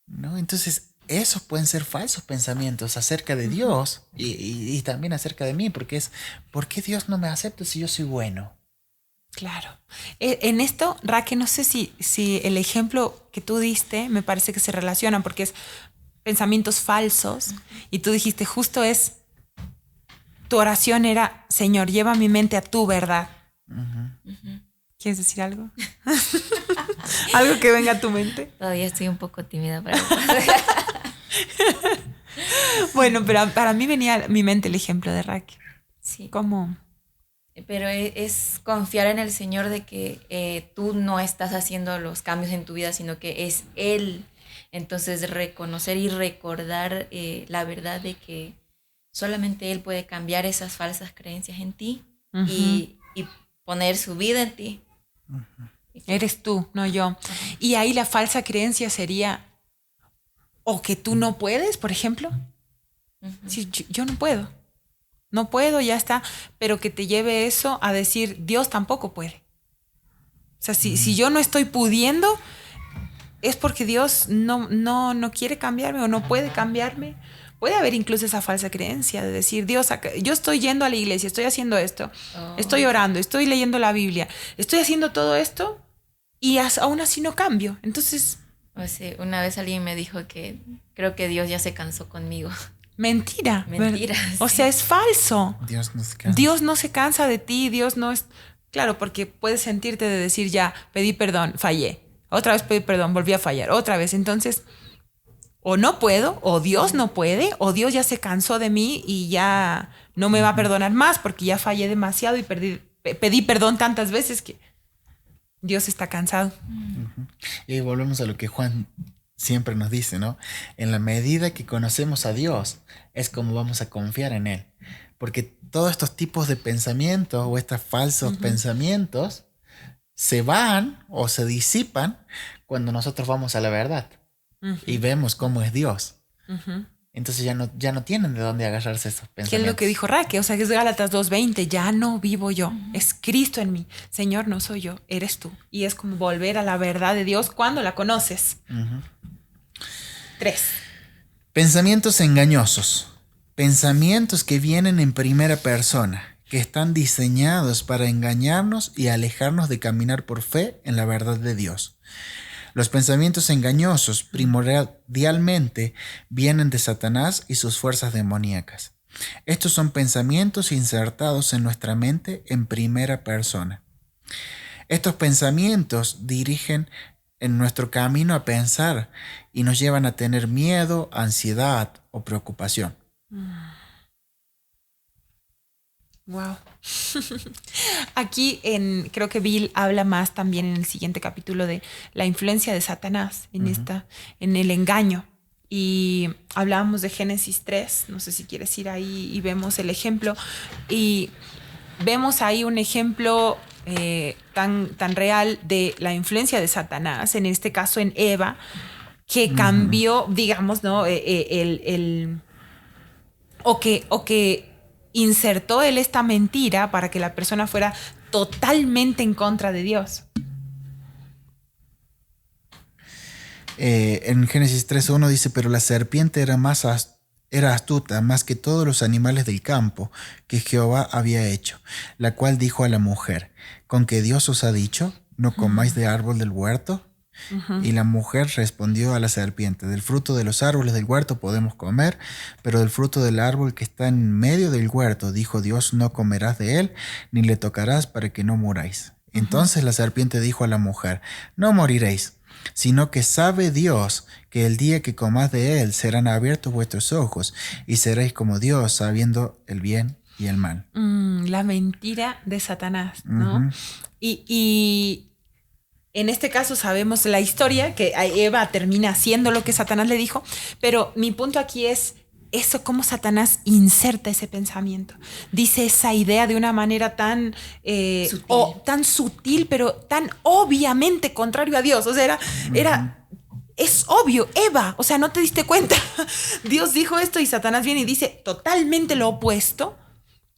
¿No? Entonces esos pueden ser falsos pensamientos acerca de Dios y también acerca de mí, porque es, ¿por qué Dios no me acepta si yo soy bueno? Claro. En esto, Raque, no sé si el ejemplo que tú diste me parece que se relacionan, porque es pensamientos falsos, y tú dijiste justo tu oración era, Señor, lleva mi mente a tu verdad. ¿Quieres decir algo? ¿Algo que venga a tu mente? Todavía estoy un poco tímida para Bueno, pero para mí venía a mi mente el ejemplo de Raquel. Sí. ¿Cómo? Pero es confiar en el Señor de que tú no estás haciendo los cambios en tu vida, sino que es Él. Entonces reconocer y recordar la verdad de que solamente Él puede cambiar esas falsas creencias en ti y poner su vida en ti. Eres tú, no yo. Y ahí la falsa creencia sería o que tú no puedes, por ejemplo. Sí, yo no puedo, ya está, pero que te lleve eso a decir Dios tampoco puede. O sea, si yo no estoy pudiendo, es porque Dios no quiere cambiarme o no puede cambiarme. Puede haber incluso esa falsa creencia de decir, Dios, yo estoy yendo a la iglesia, estoy haciendo esto, estoy orando, estoy leyendo la Biblia, estoy haciendo todo esto y aún así no cambio. Entonces... O sea, una vez alguien me dijo que creo que Dios ya se cansó conmigo. Mentira. Mentira. O sea, es falso. Dios no se cansa. Dios no se cansa de ti, Dios no es... Claro, porque puedes sentirte de decir, ya, pedí perdón, fallé. Otra vez pedí perdón, volví a fallar. Otra vez. Entonces, o no puedo, o Dios no puede, o Dios ya se cansó de mí y ya no me va a perdonar más porque ya fallé demasiado y pedí perdón tantas veces que Dios está cansado. Y ahí volvemos a lo que Juan siempre nos dice, ¿no? En la medida que conocemos a Dios, es como vamos a confiar en Él. Porque todos estos tipos de pensamientos o estos falsos pensamientos se van o se disipan cuando nosotros vamos a la verdad y vemos cómo es Dios. Entonces ya no tienen de dónde agarrarse esos pensamientos. ¿Qué es lo que dijo Raque? O sea, que es Gálatas 2:20, ya no vivo yo, es Cristo en mí. Señor, no soy yo, eres tú. Y es como volver a la verdad de Dios cuando la conoces. 3. Pensamientos engañosos. Pensamientos que vienen en primera persona, que están diseñados para engañarnos y alejarnos de caminar por fe en la verdad de Dios. Los pensamientos engañosos primordialmente vienen de Satanás y sus fuerzas demoníacas. Estos son pensamientos insertados en nuestra mente en primera persona. Estos pensamientos dirigen en nuestro camino a pensar y nos llevan a tener miedo, ansiedad o preocupación. Wow. Aquí creo que Bill habla más también en el siguiente capítulo de la influencia de Satanás en el engaño. Y hablábamos de Génesis 3, no sé si quieres ir ahí y vemos el ejemplo. Y vemos ahí un ejemplo tan real de la influencia de Satanás, en este caso en Eva, que cambió, digamos, ¿no? O que insertó él esta mentira para que la persona fuera totalmente en contra de Dios. En Génesis 3:1 dice, pero la serpiente era astuta más que todos los animales del campo que Jehová había hecho, la cual dijo a la mujer, ¿con qué Dios os ha dicho? ¿No comáis de árbol del huerto? Y la mujer respondió a la serpiente, del fruto de los árboles del huerto podemos comer, pero del fruto del árbol que está en medio del huerto, dijo Dios, no comerás de él, ni le tocarás para que no muráis. Entonces la serpiente dijo a la mujer, no moriréis, sino que sabe Dios que el día que comáis de él serán abiertos vuestros ojos y seréis como Dios, sabiendo el bien y el mal. La mentira de Satanás, ¿no? Y en este caso sabemos la historia, que Eva termina haciendo lo que Satanás le dijo, pero mi punto aquí es eso, cómo Satanás inserta ese pensamiento. Dice esa idea de una manera tan sutil, pero tan obviamente contrario a Dios. O sea, es obvio, Eva, o sea, no te diste cuenta. Dios dijo esto y Satanás viene y dice totalmente lo opuesto.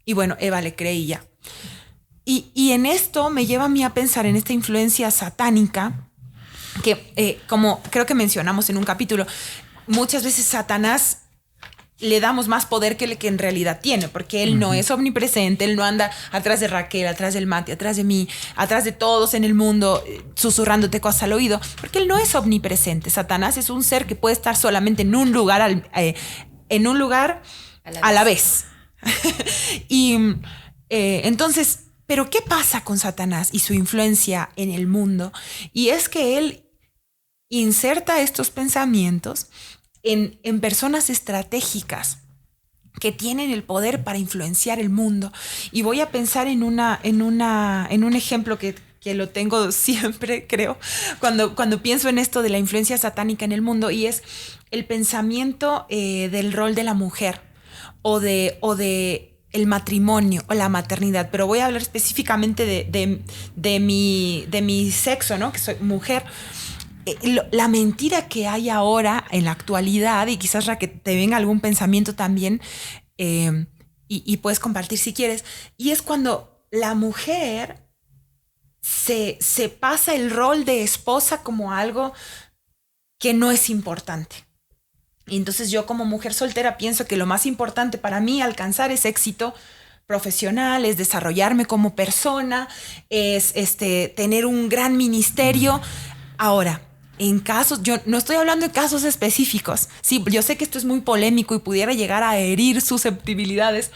Y bueno, Eva le cree y ya. Y en esto me lleva a mí a pensar en esta influencia satánica que, como creo que mencionamos en un capítulo, muchas veces Satanás le damos más poder que el que en realidad tiene, porque él no es omnipresente, él no anda atrás de Raquel, atrás del Mati, atrás de mí, atrás de todos en el mundo, susurrándote cosas al oído, porque él no es omnipresente. Satanás es un ser que puede estar solamente en un lugar, a la vez. Y entonces, ¿pero qué pasa con Satanás y su influencia en el mundo? Y es que él inserta estos pensamientos en personas estratégicas que tienen el poder para influenciar el mundo. Y voy a pensar en un ejemplo que lo tengo siempre, creo, cuando pienso en esto de la influencia satánica en el mundo, y es el pensamiento del rol de la mujer o de el matrimonio o la maternidad. Pero voy a hablar específicamente de mi sexo, ¿no? Que soy mujer. La mentira que hay ahora en la actualidad, y quizás que te venga algún pensamiento también, y puedes compartir si quieres, y es cuando la mujer se pasa el rol de esposa como algo que no es importante. Y entonces yo, como mujer soltera, pienso que lo más importante para mí alcanzar ese éxito profesional, es desarrollarme como persona, es tener un gran ministerio. Ahora, en casos, yo no estoy hablando de casos específicos. Sí, yo sé que esto es muy polémico y pudiera llegar a herir susceptibilidades,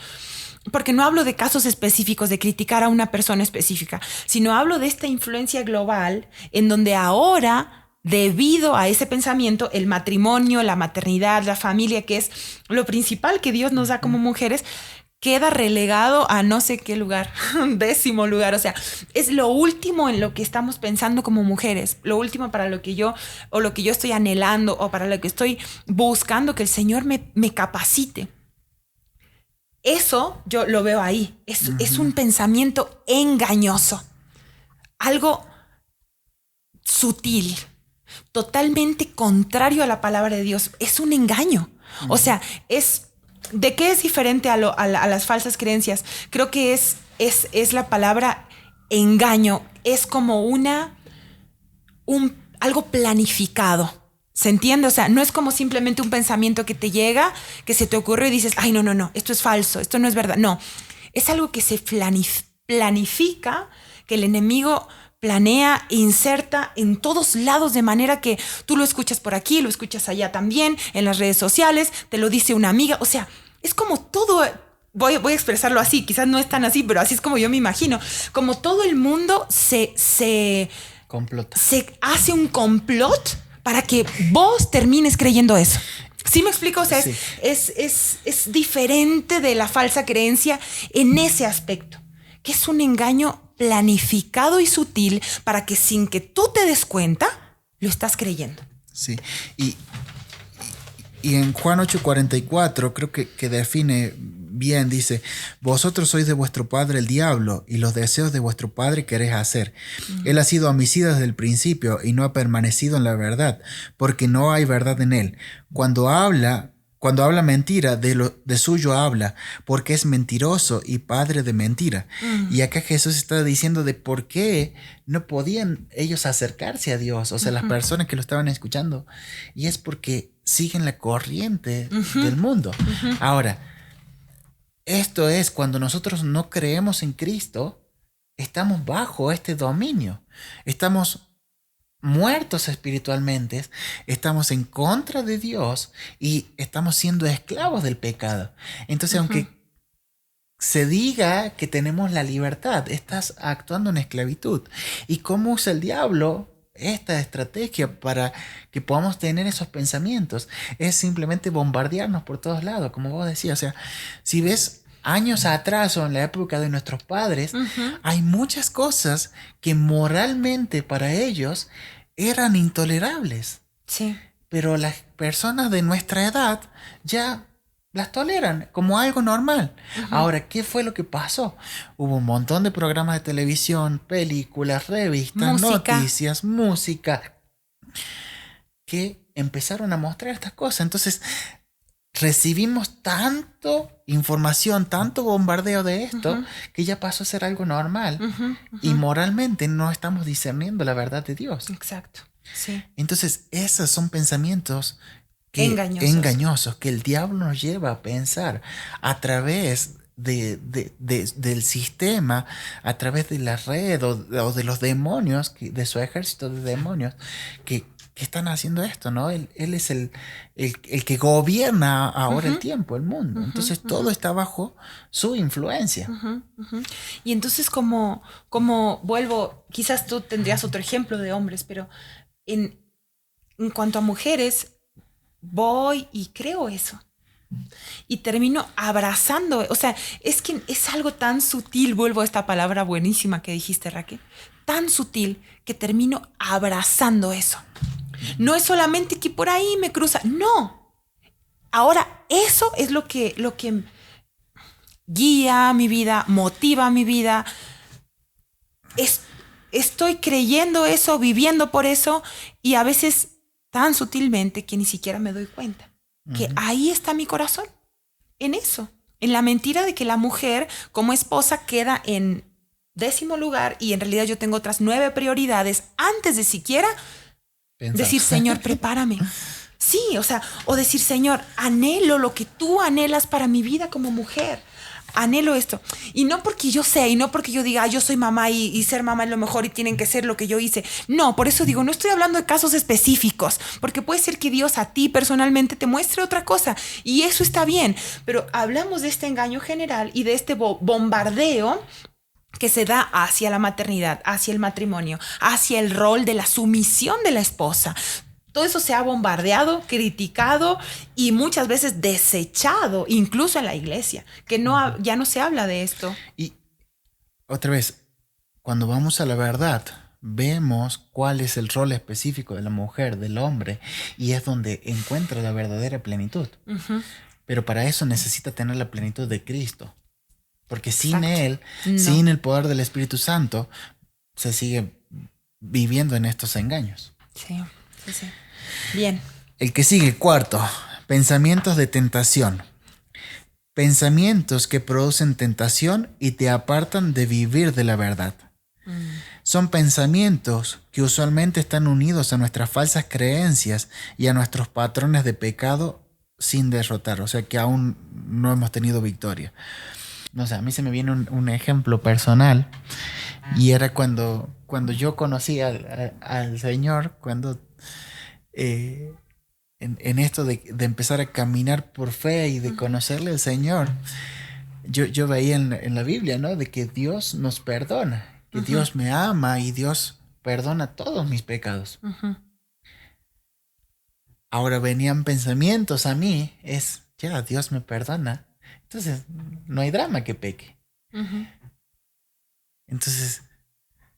porque no hablo de casos específicos, de criticar a una persona específica, sino hablo de esta influencia global en donde ahora, debido a ese pensamiento, el matrimonio, la maternidad, la familia, que es lo principal que Dios nos da como mujeres, queda relegado a no sé qué lugar, 10º lugar. O sea, es lo último en lo que estamos pensando como mujeres, lo último para lo que yo estoy anhelando, o para lo que estoy buscando que el Señor me capacite. Eso yo lo veo ahí. Es un pensamiento engañoso, algo sutil, totalmente contrario a la palabra de Dios. Es un engaño. O sea, ¿de qué es diferente a las falsas creencias? Creo que es la palabra engaño. Es como algo planificado, ¿Se entiende? O sea, no es como simplemente un pensamiento que te llega, que se te ocurre y dices, ay, no, esto es falso, esto no es verdad. No, es algo que se planifica, que el enemigo planea, inserta en todos lados de manera que tú lo escuchas por aquí, lo escuchas allá también, en las redes sociales, te lo dice una amiga. O sea, es como todo, voy a expresarlo así, quizás no es tan así, pero así es como yo me imagino, como todo el mundo se hace un complot para que vos termines creyendo eso. ¿Sí me explico? O sea, sí. es diferente de la falsa creencia en ese aspecto, que es un engaño planificado y sutil para que sin que tú te des cuenta, lo estás creyendo. Sí, y en Juan 8:44 creo que define bien, dice, vosotros sois de vuestro padre el diablo y los deseos de vuestro padre queréis hacer. Él ha sido homicida desde el principio y no ha permanecido en la verdad, porque no hay verdad en él. Cuando habla mentira, de suyo habla, porque es mentiroso y padre de mentira. Y acá Jesús está diciendo de por qué no podían ellos acercarse a Dios, o sea, las personas que lo estaban escuchando, y es porque siguen la corriente del mundo. Ahora, esto es cuando nosotros no creemos en Cristo, estamos bajo este dominio, estamos muertos espiritualmente, estamos en contra de Dios y estamos siendo esclavos del pecado. Entonces, aunque se diga que tenemos la libertad, estás actuando en esclavitud. ¿Y cómo usa el diablo esta estrategia para que podamos tener esos pensamientos? Es simplemente bombardearnos por todos lados, como vos decías. O sea, si ves años atrás o en la época de nuestros padres, hay muchas cosas que moralmente para ellos eran intolerables. Sí. Pero las personas de nuestra edad ya las toleran como algo normal. Ahora, ¿qué fue lo que pasó? Hubo un montón de programas de televisión, películas, revistas, noticias, música, que empezaron a mostrar estas cosas. Entonces, recibimos tanto información, tanto bombardeo de esto, que ya pasó a ser algo normal. Y moralmente no estamos discerniendo la verdad de Dios. Exacto. Sí. Entonces, esos son pensamientos engañosos que el diablo nos lleva a pensar a través del sistema, a través de la red o de los demonios, de su ejército de demonios que están haciendo esto, ¿no? Él es el que gobierna ahora el tiempo, el mundo. Entonces todo está bajo su influencia. Y entonces como vuelvo, quizás tú tendrías otro ejemplo de hombres, pero en cuanto a mujeres, voy y creo eso. Y termino abrazando. O sea, es que es algo tan sutil, vuelvo a esta palabra buenísima que dijiste, Raquel, tan sutil que termino abrazando eso. No es solamente que por ahí me cruza, no. Ahora, eso es lo que guía mi vida, motiva mi vida. Estoy creyendo eso, viviendo por eso, y a veces tan sutilmente que ni siquiera me doy cuenta. Que ahí está mi corazón, en eso, en la mentira de que la mujer como esposa queda en 10º lugar y en realidad yo tengo otras 9 prioridades antes de siquiera decir, Señor, prepárame. Sí, o sea, o decir, Señor, anhelo lo que tú anhelas para mi vida como mujer. Anhelo esto. Y no porque yo sé, y no porque yo diga, yo soy mamá y ser mamá es lo mejor y tienen que ser lo que yo hice. No, por eso digo, no estoy hablando de casos específicos, porque puede ser que Dios a ti personalmente te muestre otra cosa y eso está bien. Pero hablamos de este engaño general y de este bombardeo que se da hacia la maternidad, hacia el matrimonio, hacia el rol de la sumisión de la esposa. Todo eso se ha bombardeado, criticado y muchas veces desechado, incluso en la iglesia, que ya no se habla de esto. Y otra vez, cuando vamos a la verdad, vemos cuál es el rol específico de la mujer, del hombre, y es donde encuentra la verdadera plenitud. Pero para eso necesita tener la plenitud de Cristo. Porque sin Él, sin el poder del Espíritu Santo, se sigue viviendo en estos engaños. Sí. Bien. El que sigue, cuarto, pensamientos de tentación. Pensamientos que producen tentación y te apartan de vivir de la verdad. son pensamientos que usualmente están unidos a nuestras falsas creencias y a nuestros patrones de pecado sin derrotar, o sea que aún no hemos tenido victoria. No sé, a mí se me viene un ejemplo personal y era cuando yo conocí al Señor, cuando en esto de empezar a caminar por fe y de conocerle al Señor, yo veía en la Biblia, ¿no? De que Dios nos perdona, que Dios me ama y Dios perdona todos mis pecados. Ahora venían pensamientos a mí, ya, Dios me perdona, entonces no hay drama que peque. Entonces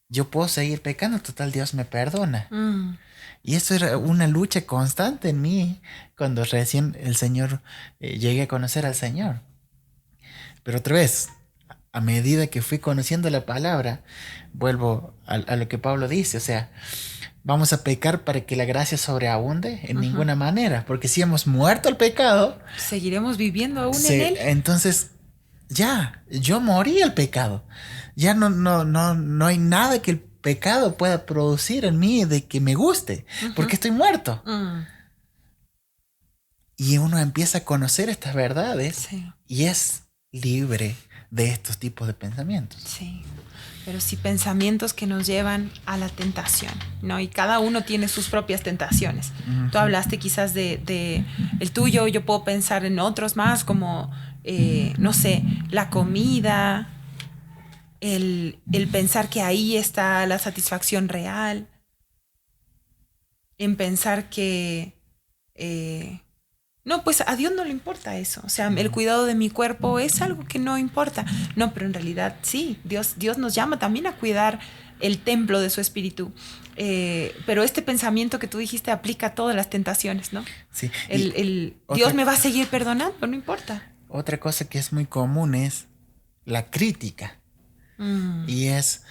yo puedo seguir pecando, total, Dios me perdona. Y eso era una lucha constante en mí cuando recién el Señor, llegué a conocer al Señor. Pero otra vez, a medida que fui conociendo la palabra, vuelvo a lo que Pablo dice, o sea, vamos a pecar para que la gracia sobreabunde en ninguna manera, porque si hemos muerto al pecado, seguiremos viviendo aún en él. Entonces, ya, yo morí al pecado. Ya no hay nada que el pecado pueda producir en mí de que me guste, porque estoy muerto. Y uno empieza a conocer estas verdades y es libre de estos tipos de pensamientos. Sí, pero sí pensamientos que nos llevan a la tentación, ¿no? Y cada uno tiene sus propias tentaciones. Tú hablaste quizás de el tuyo, yo puedo pensar en otros más como, no sé, la comida, el pensar que ahí está la satisfacción real, en pensar que... no, pues a Dios no le importa eso. O sea, el cuidado de mi cuerpo es algo que no importa. No, pero en realidad sí, Dios nos llama también a cuidar el templo de su espíritu. Pero este pensamiento que tú dijiste aplica a todas las tentaciones, ¿no? Sí. Dios me va a seguir perdonando, no importa. Otra cosa que es muy común es la crítica. Y es,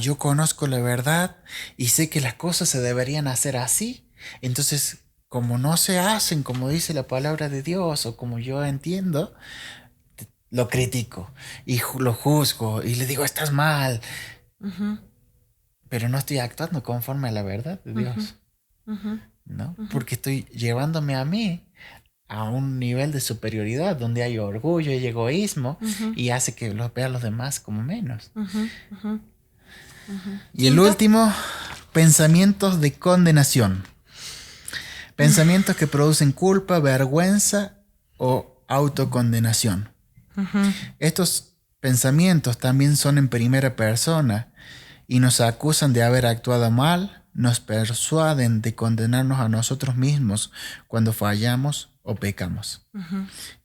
yo conozco la verdad y sé que las cosas se deberían hacer así. Entonces, como no se hacen como dice la palabra de Dios o como yo entiendo, lo critico y lo juzgo y le digo, estás mal. Pero no estoy actuando conforme a la verdad de Dios. ¿No? Porque estoy llevándome a mí a un nivel de superioridad donde hay orgullo y egoísmo y hace que los vean los demás como menos. Y el último, pensamientos de condenación. Pensamientos que producen culpa, vergüenza o autocondenación. Estos pensamientos también son en primera persona y nos acusan de haber actuado mal, nos persuaden de condenarnos a nosotros mismos cuando fallamos o pecamos.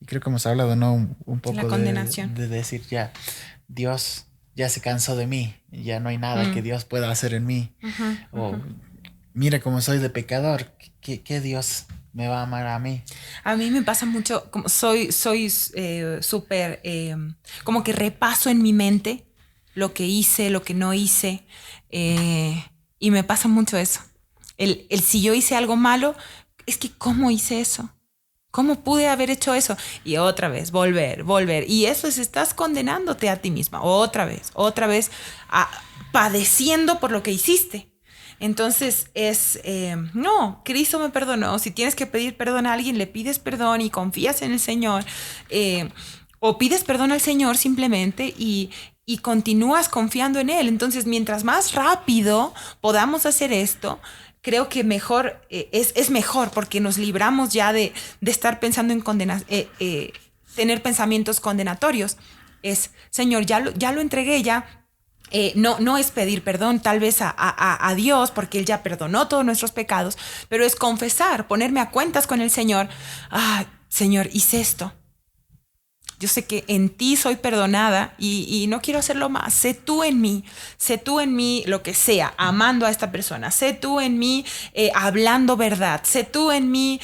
Y creo que hemos hablado, ¿no? un poco la condenación. De decir, ya, Dios ya se cansó de mí, ya no hay nada que Dios pueda hacer en mí. O mira cómo soy de pecador, ¿qué Dios me va a amar a mí? A mí me pasa mucho, como soy súper, como que repaso en mi mente lo que hice, lo que no hice, y me pasa mucho eso. El si yo hice algo malo, es que ¿cómo hice eso? ¿Cómo pude haber hecho eso? Y otra vez, volver. Y eso es, estás condenándote a ti misma. Otra vez, padeciendo por lo que hiciste. Entonces no, Cristo me perdonó. Si tienes que pedir perdón a alguien, le pides perdón y confías en el Señor. O pides perdón al Señor simplemente y continúas confiando en Él. Entonces, mientras más rápido podamos hacer esto, creo que mejor es mejor porque nos libramos ya de estar pensando en tener pensamientos condenatorios. Es, Señor, ya lo entregué, ya. No es pedir perdón tal vez a Dios porque Él ya perdonó todos nuestros pecados, pero es confesar, ponerme a cuentas con el Señor. Señor, hice esto. Yo sé que en ti soy perdonada y no quiero hacerlo más. Sé tú en mí lo que sea, amando a esta persona. Sé tú en mí hablando verdad. Sé tú en mí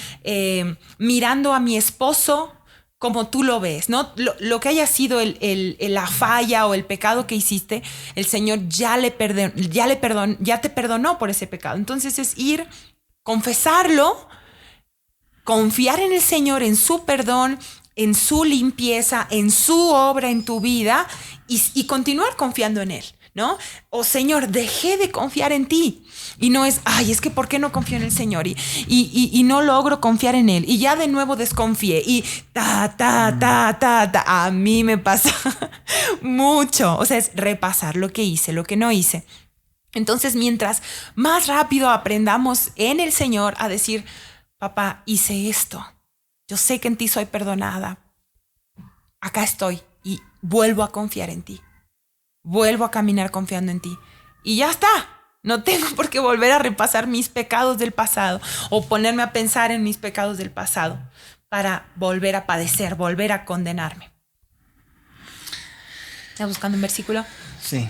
mirando a mi esposo como tú lo ves, ¿no? Lo que haya sido la falla o el pecado que hiciste, el Señor ya te perdonó por ese pecado. Entonces es ir, confesarlo, confiar en el Señor, en su perdón, en su limpieza, en su obra en tu vida y continuar confiando en Él, ¿no? O Señor, dejé de confiar en ti. Y no es, ay, es que ¿por qué no confío en el Señor? Y no logro confiar en Él. Y ya de nuevo desconfié. Y a mí me pasa mucho. O sea, es repasar lo que hice, lo que no hice. Entonces, mientras más rápido aprendamos en el Señor a decir, papá, hice esto. Yo sé que en ti soy perdonada. Acá estoy y vuelvo a confiar en ti. Vuelvo a caminar confiando en ti. Y ya está. No tengo por qué volver a repasar mis pecados del pasado o ponerme a pensar en mis pecados del pasado para volver a padecer, volver a condenarme. ¿Estás buscando un versículo? Sí.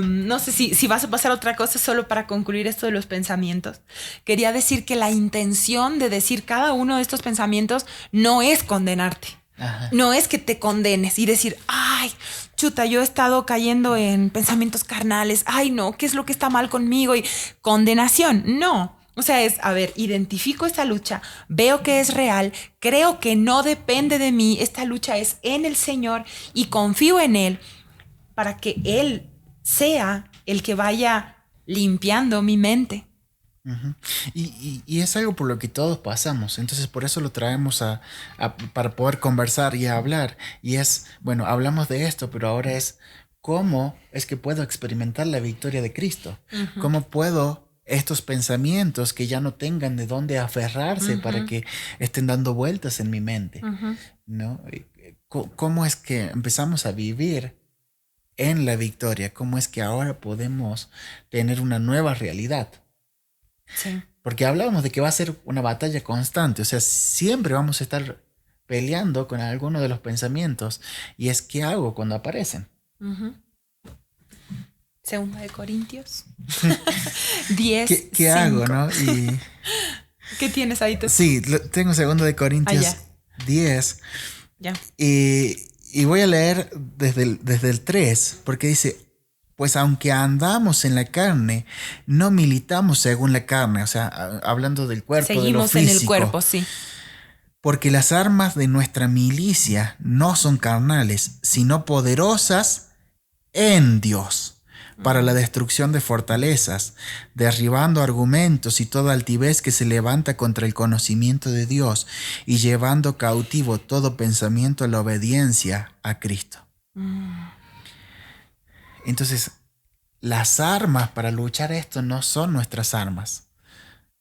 No sé si vas a pasar otra cosa solo para concluir esto de los pensamientos. Quería decir que la intención de decir cada uno de estos pensamientos no es condenarte. Ajá. No es que te condenes y decir, ay, chuta, yo he estado cayendo en pensamientos carnales. Ay, no, ¿qué es lo que está mal conmigo? Y condenación, no. O sea, es, a ver, identifico esta lucha, veo que es real, creo que no depende de mí, esta lucha es en el Señor y confío en Él para que Él sea el que vaya limpiando mi mente. Uh-huh. Y es algo por lo que todos pasamos, entonces por eso lo traemos para poder conversar y hablar. Y es, bueno, hablamos de esto, pero ahora es cómo es que puedo experimentar la victoria de Cristo. Uh-huh. Cómo puedo estos pensamientos que ya no tengan de dónde aferrarse, uh-huh, para que estén dando vueltas en mi mente, uh-huh, ¿no? ¿Cómo es que empezamos a vivir en la victoria? ¿Cómo es que ahora podemos tener una nueva realidad? Sí. Porque hablábamos de que va a ser una batalla constante, o sea, siempre vamos a estar peleando con alguno de los pensamientos. Y es, ¿qué hago cuando aparecen? Uh-huh. Segunda de Corintios 10. ¿Qué hago, no? ¿Qué tienes ahí tú? Sí, tengo Segunda de Corintios 10. Ya. Y voy a leer desde el 3, porque dice, pues aunque andamos en la carne, no militamos según la carne, o sea, hablando del cuerpo, seguimos de lo físico. En el cuerpo, sí. Porque las armas de nuestra milicia no son carnales, sino poderosas en Dios, para la destrucción de fortalezas, derribando argumentos y toda altivez que se levanta contra el conocimiento de Dios y llevando cautivo todo pensamiento a la obediencia a Cristo. Entonces, las armas para luchar esto no son nuestras armas,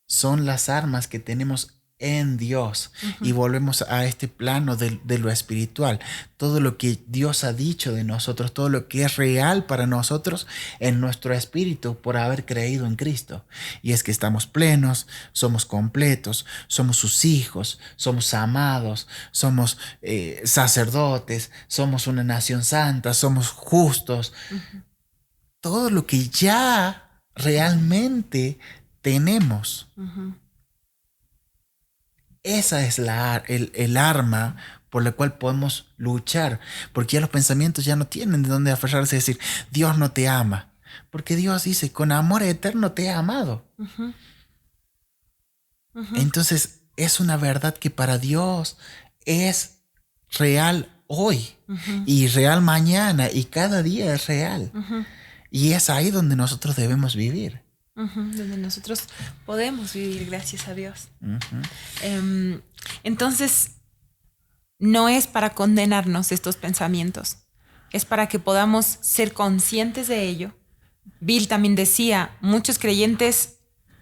son las armas que tenemos en Dios. Uh-huh. Y volvemos a este plano de lo espiritual. Todo lo que Dios ha dicho de nosotros, todo lo que es real para nosotros en nuestro espíritu por haber creído en Cristo. Y es que estamos plenos, somos completos, somos sus hijos, somos amados, somos sacerdotes, somos una nación santa, somos justos. Uh-huh. Todo lo que ya realmente tenemos. Uh-huh. Esa es el arma por la cual podemos luchar, porque ya los pensamientos ya no tienen de dónde aferrarse y decir, Dios no te ama, porque Dios dice, con amor eterno te he amado. Uh-huh. Uh-huh. Entonces es una verdad que para Dios es real hoy, uh-huh, y real mañana, y cada día es real. Uh-huh. Y es ahí donde nosotros debemos vivir. Uh-huh, donde nosotros podemos vivir, gracias a Dios. Uh-huh. Entonces, no es para condenarnos estos pensamientos, es para que podamos ser conscientes de ello. Bill también decía, muchos creyentes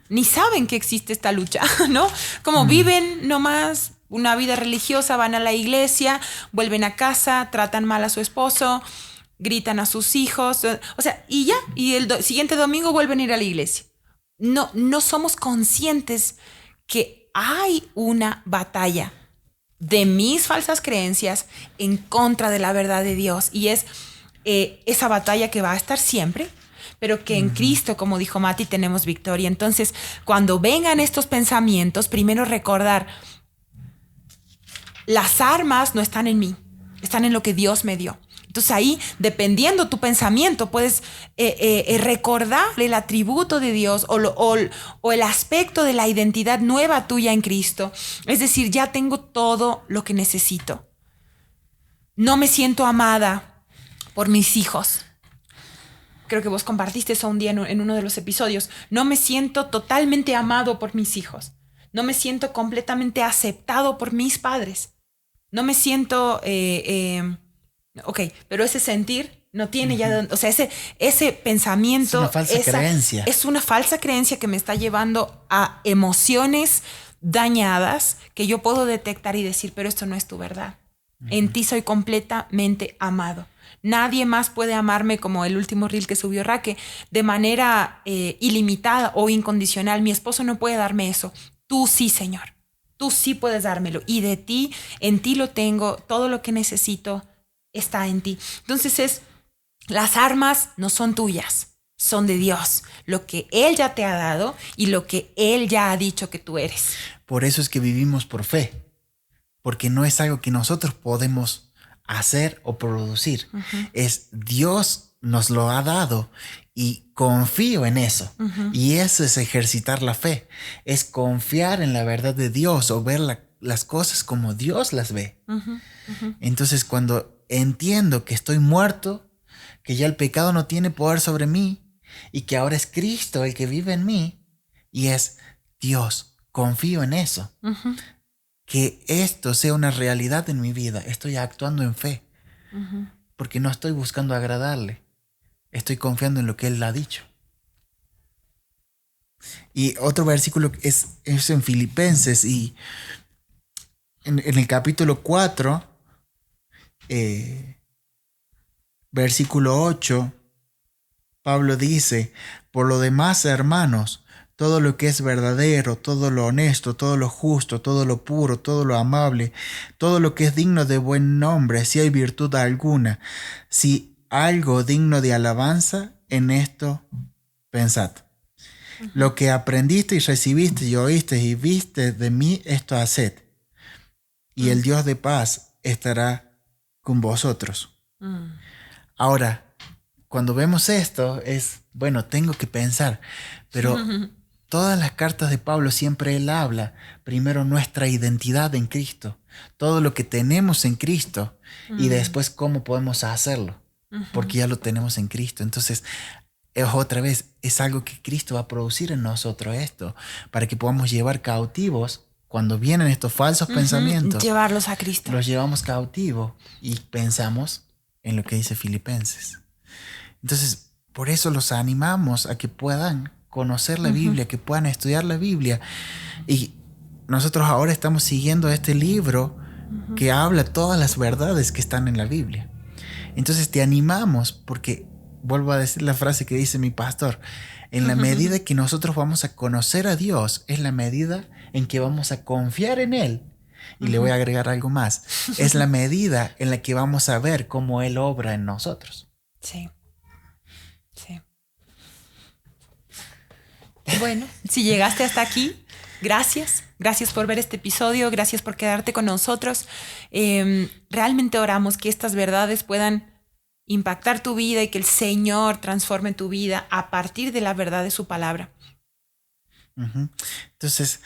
ni saben que existe esta lucha, ¿no? Como viven nomás una vida religiosa, van a la iglesia, vuelven a casa, tratan mal a su esposo, gritan a sus hijos, o sea, y ya, y el siguiente domingo vuelven a ir a la iglesia. No somos conscientes que hay una batalla de mis falsas creencias en contra de la verdad de Dios, y es esa batalla que va a estar siempre, pero que en Cristo, como dijo Mati, tenemos victoria. Entonces, cuando vengan estos pensamientos, primero recordar, las armas no están en mí, están en lo que Dios me dio. Entonces ahí, dependiendo tu pensamiento, puedes recordar el atributo de Dios o el aspecto de la identidad nueva tuya en Cristo. Es decir, ya tengo todo lo que necesito. No me siento amada por mis hijos. Creo que vos compartiste eso un día en uno de los episodios. No me siento totalmente amado por mis hijos. No me siento completamente aceptado por mis padres. No me siento... ok, pero ese sentir no tiene ya... O sea, ese pensamiento... Es una falsa creencia. Es una falsa creencia que me está llevando a emociones dañadas que yo puedo detectar y decir, pero esto no es tu verdad. En ti soy completamente amado. Nadie más puede amarme como el último reel que subió Raque, de manera ilimitada o incondicional. Mi esposo no puede darme eso. Tú sí, Señor. Tú sí puedes dármelo. Y de ti, en ti lo tengo. Todo lo que necesito está en ti. Entonces las armas no son tuyas, son de Dios. Lo que Él ya te ha dado y lo que Él ya ha dicho que tú eres. Por eso es que vivimos por fe. Porque no es algo que nosotros podemos hacer o producir. Es Dios nos lo ha dado y confío en eso. Y eso es ejercitar la fe. Es confiar en la verdad de Dios o ver las cosas como Dios las ve. Entonces, cuando entiendo que estoy muerto, que ya el pecado no tiene poder sobre mí y que ahora es Cristo el que vive en mí y es Dios, confío en eso. Que esto sea una realidad en mi vida. Estoy actuando en fe. Porque no estoy buscando agradarle. Estoy confiando en lo que Él ha dicho. Y otro versículo es en Filipenses. Y en el capítulo 4, versículo 8, Pablo dice, por lo demás, hermanos, todo lo que es verdadero, todo lo honesto, todo lo justo, todo lo puro, todo lo amable, todo lo que es digno de buen nombre, si hay virtud alguna, si algo digno de alabanza, en esto pensad. Lo que aprendiste y recibiste y oíste y viste de mí, esto haced. Y el Dios de paz estará con vosotros. Ahora, cuando vemos esto, bueno, tengo que pensar, pero todas las cartas de Pablo siempre él habla primero nuestra identidad en Cristo, todo lo que tenemos en Cristo y después cómo podemos hacerlo, porque ya lo tenemos en Cristo. Entonces, otra vez, es algo que Cristo va a producir en nosotros esto, para que podamos llevar cautivos cuando vienen estos falsos pensamientos. Llevarlos a Cristo. Los llevamos cautivos y pensamos en lo que dice Filipenses. Entonces, por eso los animamos a que puedan conocer la Biblia, que puedan estudiar la Biblia. Y nosotros ahora estamos siguiendo este libro que habla todas las verdades que están en la Biblia. Entonces te animamos porque, vuelvo a decir la frase que dice mi pastor, en la medida que nosotros vamos a conocer a Dios, es la medida en que vamos a confiar en Él. Y le voy a agregar algo más. Es la medida en la que vamos a ver cómo Él obra en nosotros. Sí. Sí. Bueno, si llegaste hasta aquí, gracias. Gracias por ver este episodio. Gracias por quedarte con nosotros. Realmente oramos que estas verdades puedan impactar tu vida y que el Señor transforme tu vida a partir de la verdad de su palabra. Entonces,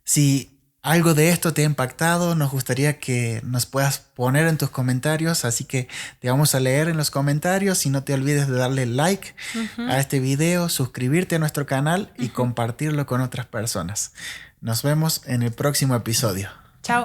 si algo de esto te ha impactado, nos gustaría que nos puedas poner en tus comentarios, así que te vamos a leer en los comentarios y no te olvides de darle like a este video, suscribirte a nuestro canal y compartirlo con otras personas. Nos vemos en el próximo episodio. Chao.